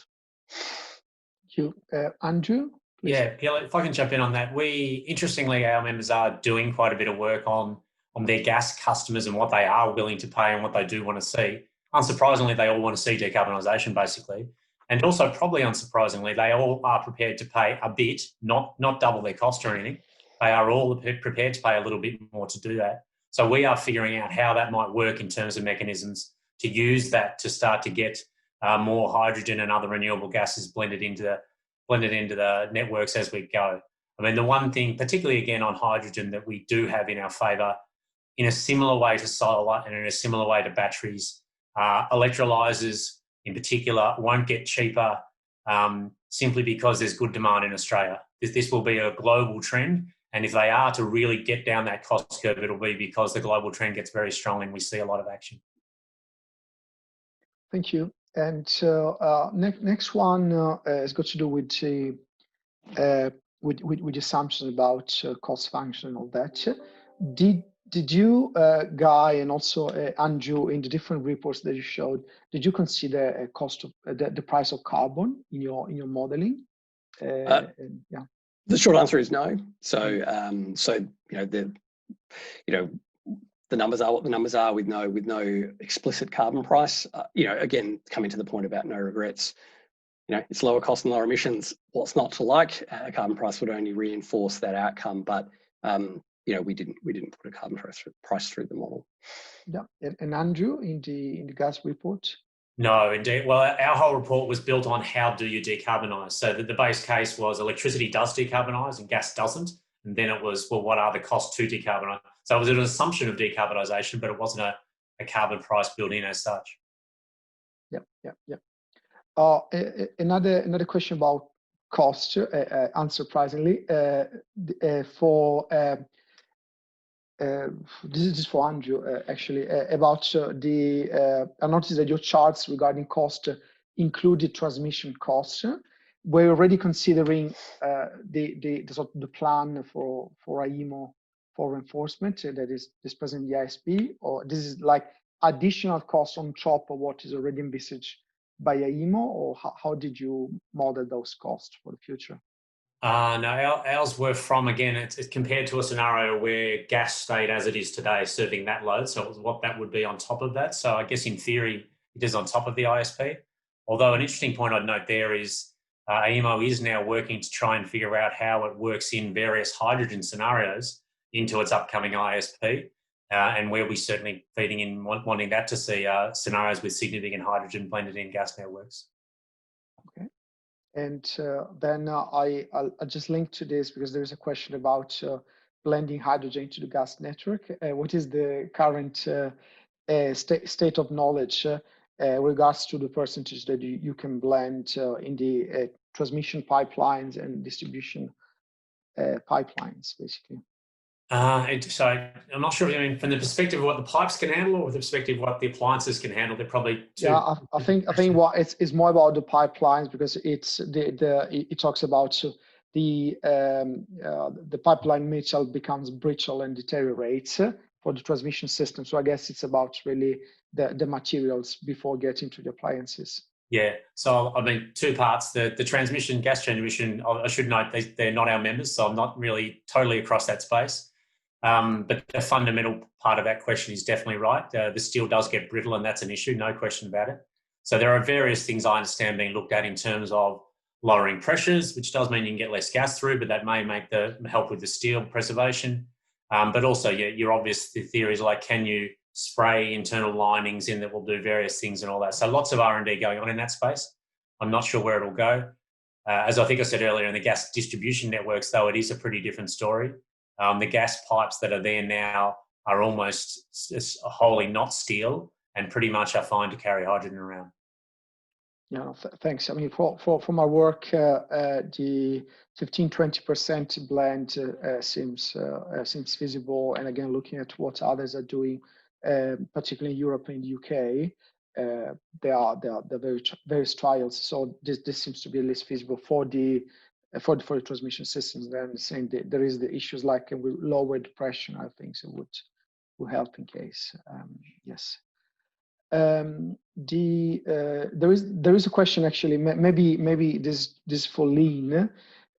Thank you. Andrew? Please. Yeah, if I can jump in on that. Interestingly, our members are doing quite a bit of work on their gas customers and what they are willing to pay and what they do want to see. Unsurprisingly, they all want to see decarbonisation, basically. And also, probably unsurprisingly, they all are prepared to pay a bit, not double their cost or anything. They are all prepared to pay a little bit more to do that. So we are figuring out how that might work in terms of mechanisms to use that to start to get more hydrogen and other renewable gases blended into the networks as we go. I mean, the one thing, particularly again on hydrogen, that we do have in our favour, in a similar way to solar and in a similar way to batteries, electrolysers in particular won't get cheaper simply because there's good demand in Australia. This will be a global trend, and if they are to really get down that cost curve, it'll be because the global trend gets very strong and we see a lot of action. Thank you. And next one has got to do with assumptions about cost function and all that. Did you, Guy, and also Andrew, in the different reports that you showed, did you consider a cost of the price of carbon in your modelling? Yeah. The short answer is no. So the numbers are what the numbers are, with no explicit carbon price. Again, coming to the point about no regrets. It's lower cost and lower emissions. What's not to like? A carbon price would only reinforce that outcome. But we didn't put a carbon price through the model. Yeah, and Andrew, in the gas report? No, indeed. Well, our whole report was built on how do you decarbonise. So the base case was electricity does decarbonise and gas doesn't. And then it was, well, what are the costs to decarbonise? So it was an assumption of decarbonisation, but it wasn't a carbon price built in as such. Yeah. Another question about cost, unsurprisingly, this is just for Andrew, actually, about I noticed that your charts regarding cost included transmission costs. We're already considering the plan for AEMO for reinforcement that is present in the ISP, or this is like additional costs on top of what is already envisaged by AEMO, or how did you model those costs for the future? No, ours were from, again, it's compared to a scenario where gas stayed as it is today, serving that load. So it was what that would be on top of that. So I guess in theory, it is on top of the ISP. Although an interesting point I'd note there is AEMO is now working to try and figure out how it works in various hydrogen scenarios into its upcoming ISP. And where we certainly feeding in wanting that to see scenarios with significant hydrogen blended in gas networks. Okay. And then I'll just link to this because there is a question about blending hydrogen into the gas network. What is the current state of knowledge regards to the percentage that you can blend in the transmission pipelines and distribution pipelines, basically? So I'm not sure if you mean from the perspective of what the pipes can handle, or the perspective of what the appliances can handle. They're probably two. Yeah, I think what it's more about the pipelines, because it talks about the pipeline metal becomes brittle and deteriorates for the transmission system. So I guess it's about really the materials before getting to the appliances. Yeah, so I mean, two parts. The transmission, gas transmission, I should note they're not our members, so I'm not really totally across that space. But the fundamental part of that question is definitely right. The steel does get brittle, and that's an issue, no question about it. So there are various things I understand being looked at in terms of lowering pressures, which does mean you can get less gas through, but that may help with the steel preservation. But also, your obvious theories like, can you spray internal linings in that will do various things and all that. So lots of R&D going on in that space. I'm not sure where it'll go. As I think I said earlier, in the gas distribution networks, though, it is a pretty different story. The gas pipes that are there now are almost wholly not steel and pretty much are fine to carry hydrogen around. Yeah, thanks. I mean, for my work, the 15-20% blend seems feasible. And again, looking at what others are doing, particularly in Europe and the UK, there are various trials. So this seems to be at least feasible for the transmission systems. Then saying that there is the issues like with lowered pressure, I think so would help in case. Yes. There is a question actually. Maybe this for Lynne.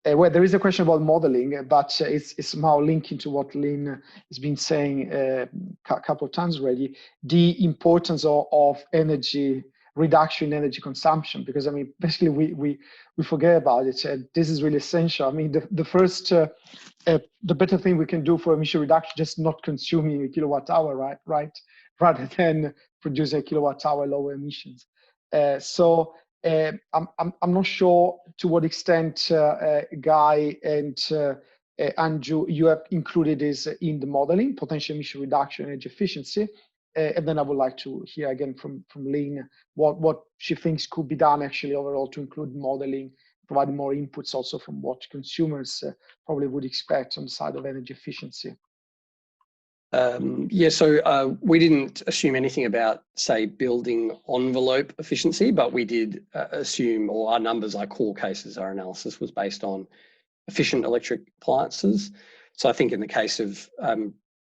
Well, there is a question about modeling, but it's somehow linking to what Lynne has been saying a couple of times already. The importance of energy reduction in energy consumption, because I mean, basically we forget about it. This is really essential. I mean, the first, the better thing we can do for emission reduction, just not consuming a kilowatt hour, right? Rather than produce a kilowatt hour lower emissions. So I'm not sure to what extent Guy and Andrew, you have included this in the modeling, potential emission reduction, energy efficiency. And then I would like to hear again from Lynne what she thinks could be done actually overall to include modeling, providing more inputs also from what consumers probably would expect on the side of energy efficiency. So we didn't assume anything about, say, building envelope efficiency, but we did assume, or our numbers, our core cases, our analysis was based on efficient electric appliances. So I think in the case of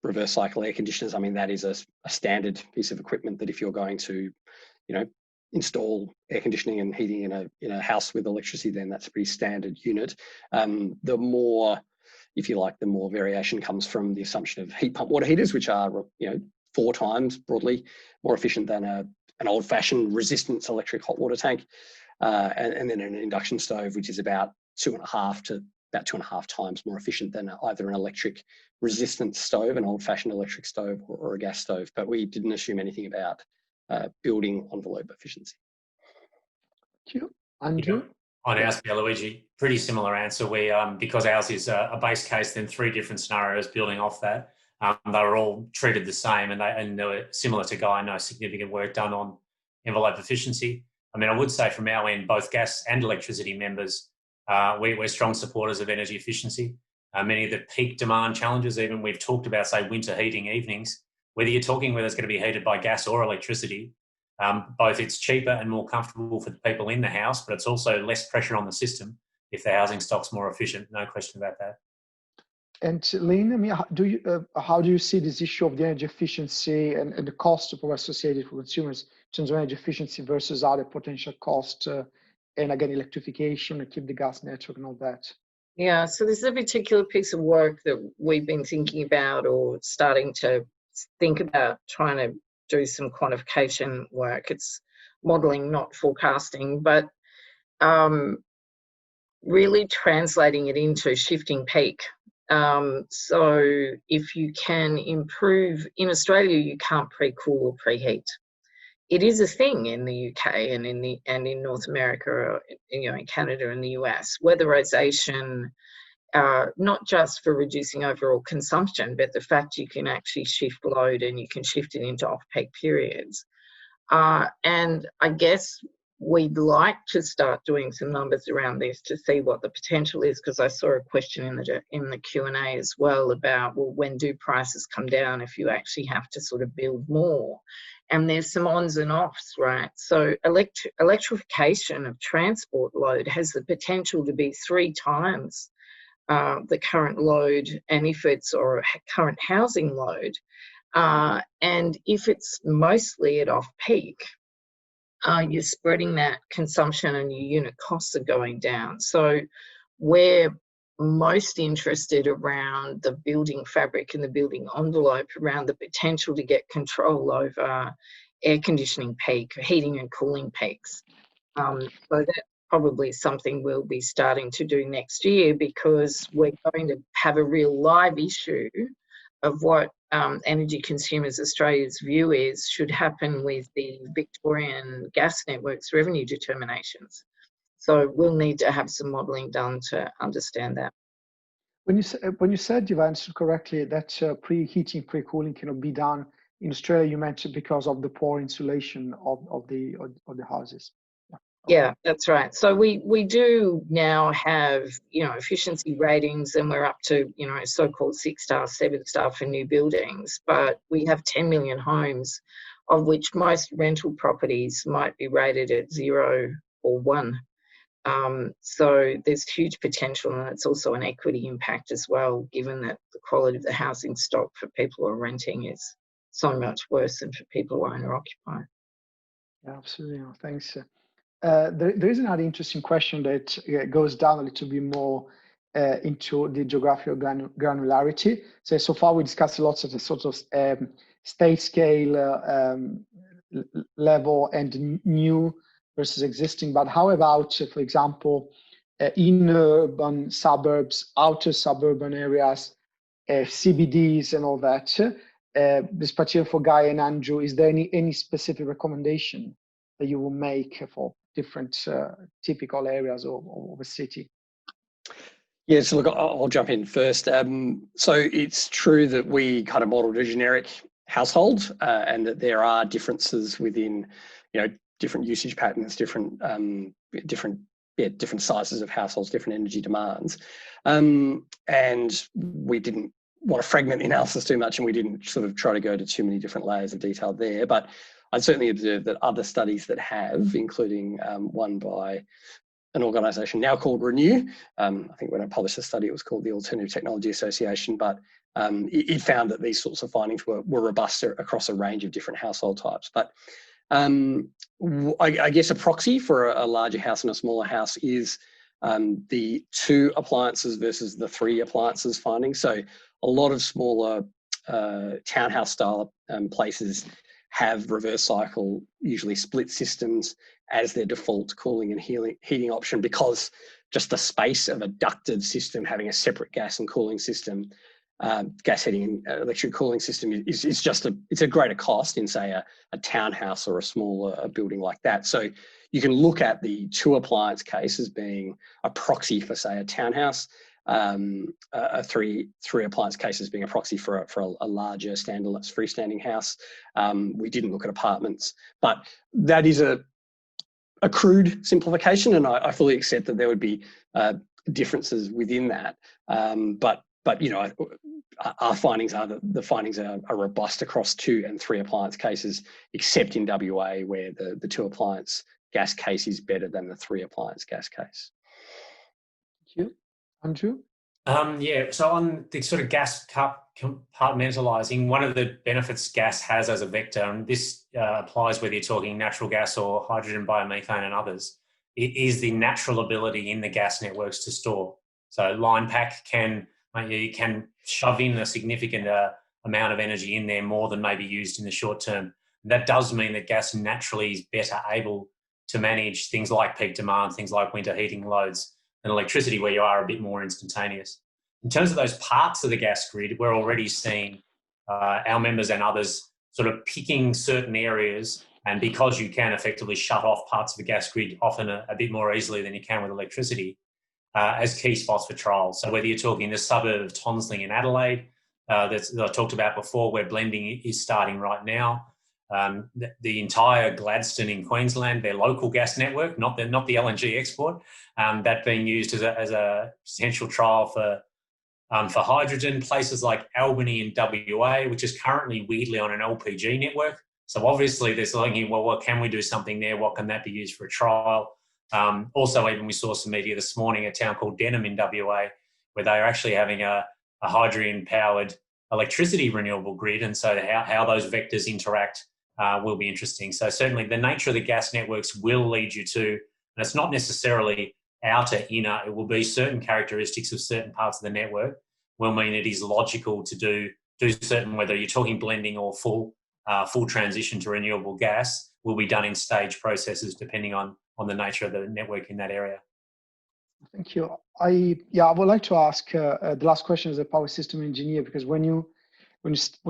reverse cycle air conditioners, I mean, that is a standard piece of equipment that if you're going to, install air conditioning and heating in a house with electricity, then that's a pretty standard unit. The more, if you like, the more variation comes from the assumption of heat pump water heaters, which are 4 times broadly more efficient than an old-fashioned resistance electric hot water tank, and then an induction stove, which is about 2.5 to about 2.5 times more efficient than either an electric resistant stove, an old-fashioned electric stove, or a gas stove. But we didn't assume anything about building envelope efficiency. Thank you. Andrew? Yeah. On ours, Pierluigi, pretty similar answer. We, because ours is a base case, then 3 different scenarios building off that. They were all treated the same, and they were similar to Guy. No significant work done on envelope efficiency. I mean, I would say from our end, both gas and electricity members, we're strong supporters of energy efficiency. Many of the peak demand challenges, even we've talked about, say, winter heating evenings, whether you're talking whether it's going to be heated by gas or electricity, both it's cheaper and more comfortable for the people in the house, but it's also less pressure on the system if the housing stock's more efficient. No question about that. And Lynne, I mean, how do you see this issue of the energy efficiency and the cost associated for consumers in terms of energy efficiency versus other potential costs, and again, electrification, and keep the gas network and all that? Yeah, so there's a particular piece of work that we've been thinking about, or starting to think about, trying to do some quantification work. It's modelling, not forecasting, but really translating it into shifting peak. So if you can improve, in Australia you can't pre-cool or preheat. It is a thing in the UK and in North America, or, you know, in Canada and the US. Weatherization, not just for reducing overall consumption, but the fact you can actually shift load and you can shift it into off-peak periods. And I guess we'd like to start doing some numbers around this to see what the potential is, because I saw a question in the Q&A as well about, well, when do prices come down if you actually have to sort of build more? And there's some ons and offs, right? So electrification of transport load has the potential to be 3 times the current load, and if it's, or current housing load, and if it's mostly at off-peak, you're spreading that consumption and your unit costs are going down. So we're most interested around the building fabric and the building envelope around the potential to get control over air conditioning peak, heating and cooling peaks. So that's probably something we'll be starting to do next year, because we're going to have a real live issue of what Energy Consumers Australia's view is should happen with the Victorian gas network's revenue determinations. So we'll need to have some modelling done to understand that. When you said, you've answered correctly, that preheating, pre-cooling cannot be done in Australia, you mentioned because of the poor insulation of the houses. Yeah, that's right. So we do now have, you know, efficiency ratings, and we're up to, you know, so-called 6-star, 7-star for new buildings. But we have 10 million homes, of which most rental properties might be rated at 0 or 1. So there's huge potential, and it's also an equity impact as well, given that the quality of the housing stock for people who are renting is so much worse than for people who are owner-occupied. Yeah, absolutely. Thanks. There is another interesting question that goes down a little bit more into the geographical granularity. So far we discussed lots of the sort of state scale level and new versus existing, but how about, for example, in urban suburbs, outer suburban areas, CBDs and all that? This particular for Guy and Andrew, is there any specific recommendation that you will make for different typical areas of a city? Yeah, so look, I'll jump in first. So it's true that we kind of modelled a generic household, and that there are differences within, you know, different usage patterns, different sizes of households, different energy demands, and we didn't want to fragment the analysis too much, and we didn't sort of try to go to too many different layers of detail there. But I'd certainly observed that other studies that have, including one by an organisation now called Renew, I think when I published the study it was called the Alternative Technology Association, but it found that these sorts of findings were robust across a range of different household types. But I guess a proxy for a larger house and a smaller house is the 2 appliances versus the 3 appliances finding. So a lot of smaller townhouse style places have reverse cycle, usually split systems as their default cooling and heating option, because just the space of a ducted system having a separate gas and cooling system, gas heating and electric cooling system is just it's a greater cost in, say, a townhouse or a smaller building like that. So you can look at the 2 appliance case as being a proxy for, say, a townhouse, a 3 appliance case as being a proxy for a larger standalone freestanding house. We didn't look at apartments, but that is a crude simplification, and I fully accept that there would be differences within that. But you know, our findings are that the findings are robust across 2 and 3 appliance cases, except in WA, where the 2 appliance gas case is better than the 3 appliance gas case. Thank you. Andrew? Yeah, so on the sort of gas compartmentalising, one of the benefits gas has as a vector, and this applies whether you're talking natural gas or hydrogen, biomethane and others, it is the natural ability in the gas networks to store. So line pack can shove in a significant amount of energy in there, more than maybe used in the short term. And that does mean that gas naturally is better able to manage things like peak demand, things like winter heating loads, and electricity, where you are a bit more instantaneous. In terms of those parts of the gas grid, we're already seeing our members and others sort of picking certain areas, and because you can effectively shut off parts of the gas grid often a bit more easily than you can with electricity, as key spots for trials. So whether you're talking the suburb of Tonsley in Adelaide, that I talked about before, where blending is starting right now, the entire Gladstone in Queensland, their local gas network, not the LNG export, that being used as a potential trial for hydrogen. Places like Albany in WA, which is currently weirdly on an LPG network. So obviously there's thinking, well, what can we do something there? What can that be used for a trial? Also, even we saw some media this morning, a town called Denham in WA, where they are actually having a hydrogen-powered electricity renewable grid, and so how those vectors interact will be interesting. So certainly the nature of the gas networks will lead you to, and it's not necessarily outer, inner, it will be certain characteristics of certain parts of the network will mean it is logical to do certain, whether you're talking blending or full transition to renewable gas, will be done in stage processes depending on the nature of the network in that area. Thank you. I would like to ask the last question as a power system engineer, because when you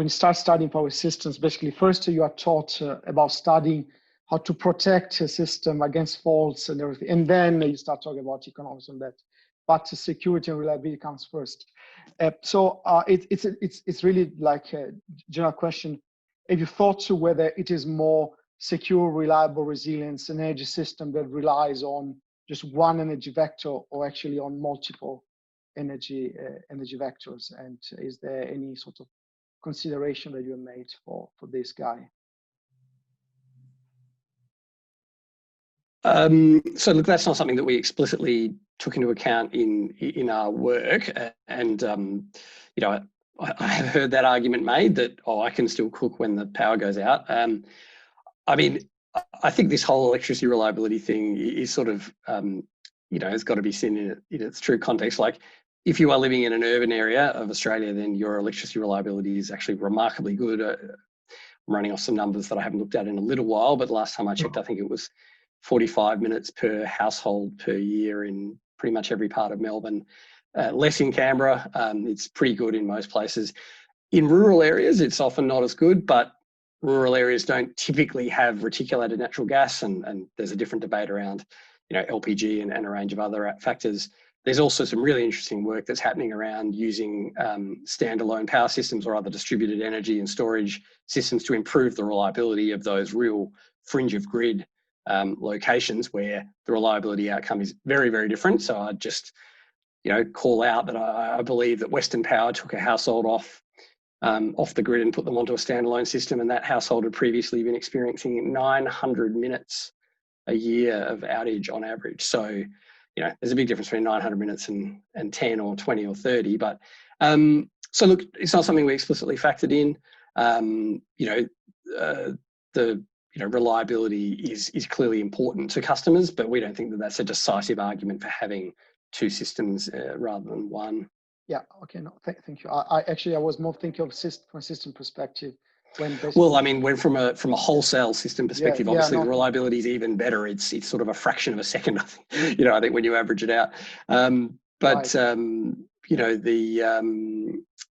start studying power systems, basically first you are taught about studying how to protect a system against faults and everything, and then you start talking about economics on that. But security and reliability comes first. So it's really like a general question. Have you thought to whether it is more secure, reliable, resilient energy system that relies on just one energy vector, or actually on multiple energy vectors? And is there any sort of consideration that you have made for this guy? So look, that's not something that we explicitly took into account in our work, and you know, I have heard that argument made that, oh, I can still cook when the power goes out. I mean, I think this whole electricity reliability thing is sort of, you know, has got to be seen in its true context. Like, if you are living in an urban area of Australia, then your electricity reliability is actually remarkably good. I'm running off some numbers that I haven't looked at in a little while, but the last time I checked, I think it was 45 minutes per household per year in pretty much every part of Melbourne. Less in Canberra. It's pretty good in most places. In rural areas, it's often not as good, but rural areas don't typically have reticulated natural gas, and there's a different debate around, you know, LPG and a range of other factors. There's also some really interesting work that's happening around using standalone power systems or other distributed energy and storage systems to improve the reliability of those real fringe of grid locations where the reliability outcome is very, very different. So I'd just, you know, call out that I believe that Western Power took a household off the grid and put them onto a standalone system, and that household had previously been experiencing 900 minutes a year of outage on average. So, you know, there's a big difference between 900 minutes and 10 or 20 or 30. But so look, it's not something we explicitly factored in. You know, the reliability is clearly important to customers, but we don't think that that's a decisive argument for having two systems rather than one. Yeah. Okay. No. Thank you. I was more thinking of from a system perspective. Well, I mean, when from a wholesale system perspective, obviously the reliability is even better. It's sort of a fraction of a second, I think. I think when you average it out. But so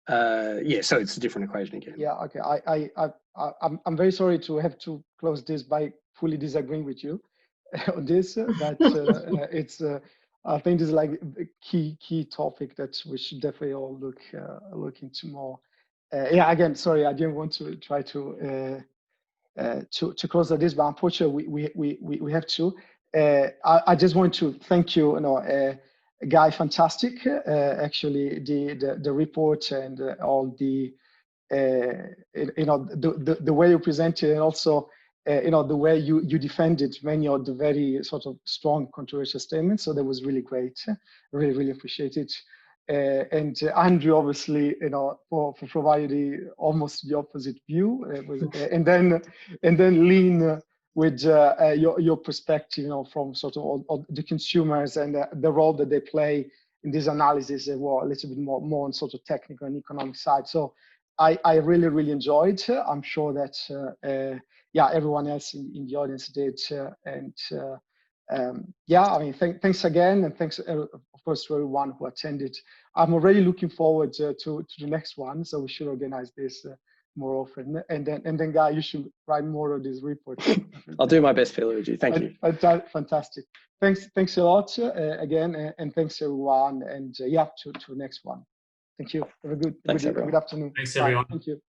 it's a different equation again. Yeah. Okay. I'm very sorry to have to close this by fully disagreeing with you on this, but it's I think this is like a key topic that we should definitely all look into more. Again, sorry, I didn't want to try to close this, but unfortunately we have to. I just want to thank you, Guy, fantastic. Actually, the report and all the the way you presented, and also the way you defended many of the very sort of strong controversial statements. So that was really great. Really appreciate it. And Andrew, obviously, for providing almost the opposite view, and then Lynne with your perspective, from sort of all the consumers and the role that they play in this analysis, well, a little bit more on sort of technical and economic side. So I really enjoyed. I'm sure that everyone else in the audience did. I mean, thanks again, and thanks of course to everyone who attended. I'm already looking forward to the next one, so we should organize this more often. And then Guy, you should write more of these reports. I'll do my best, Pierluigi. Thank you. Fantastic. Thanks a lot again, and thanks everyone. And to the next one. Thank you. Have a good afternoon. Thanks everyone. Bye. Thank you.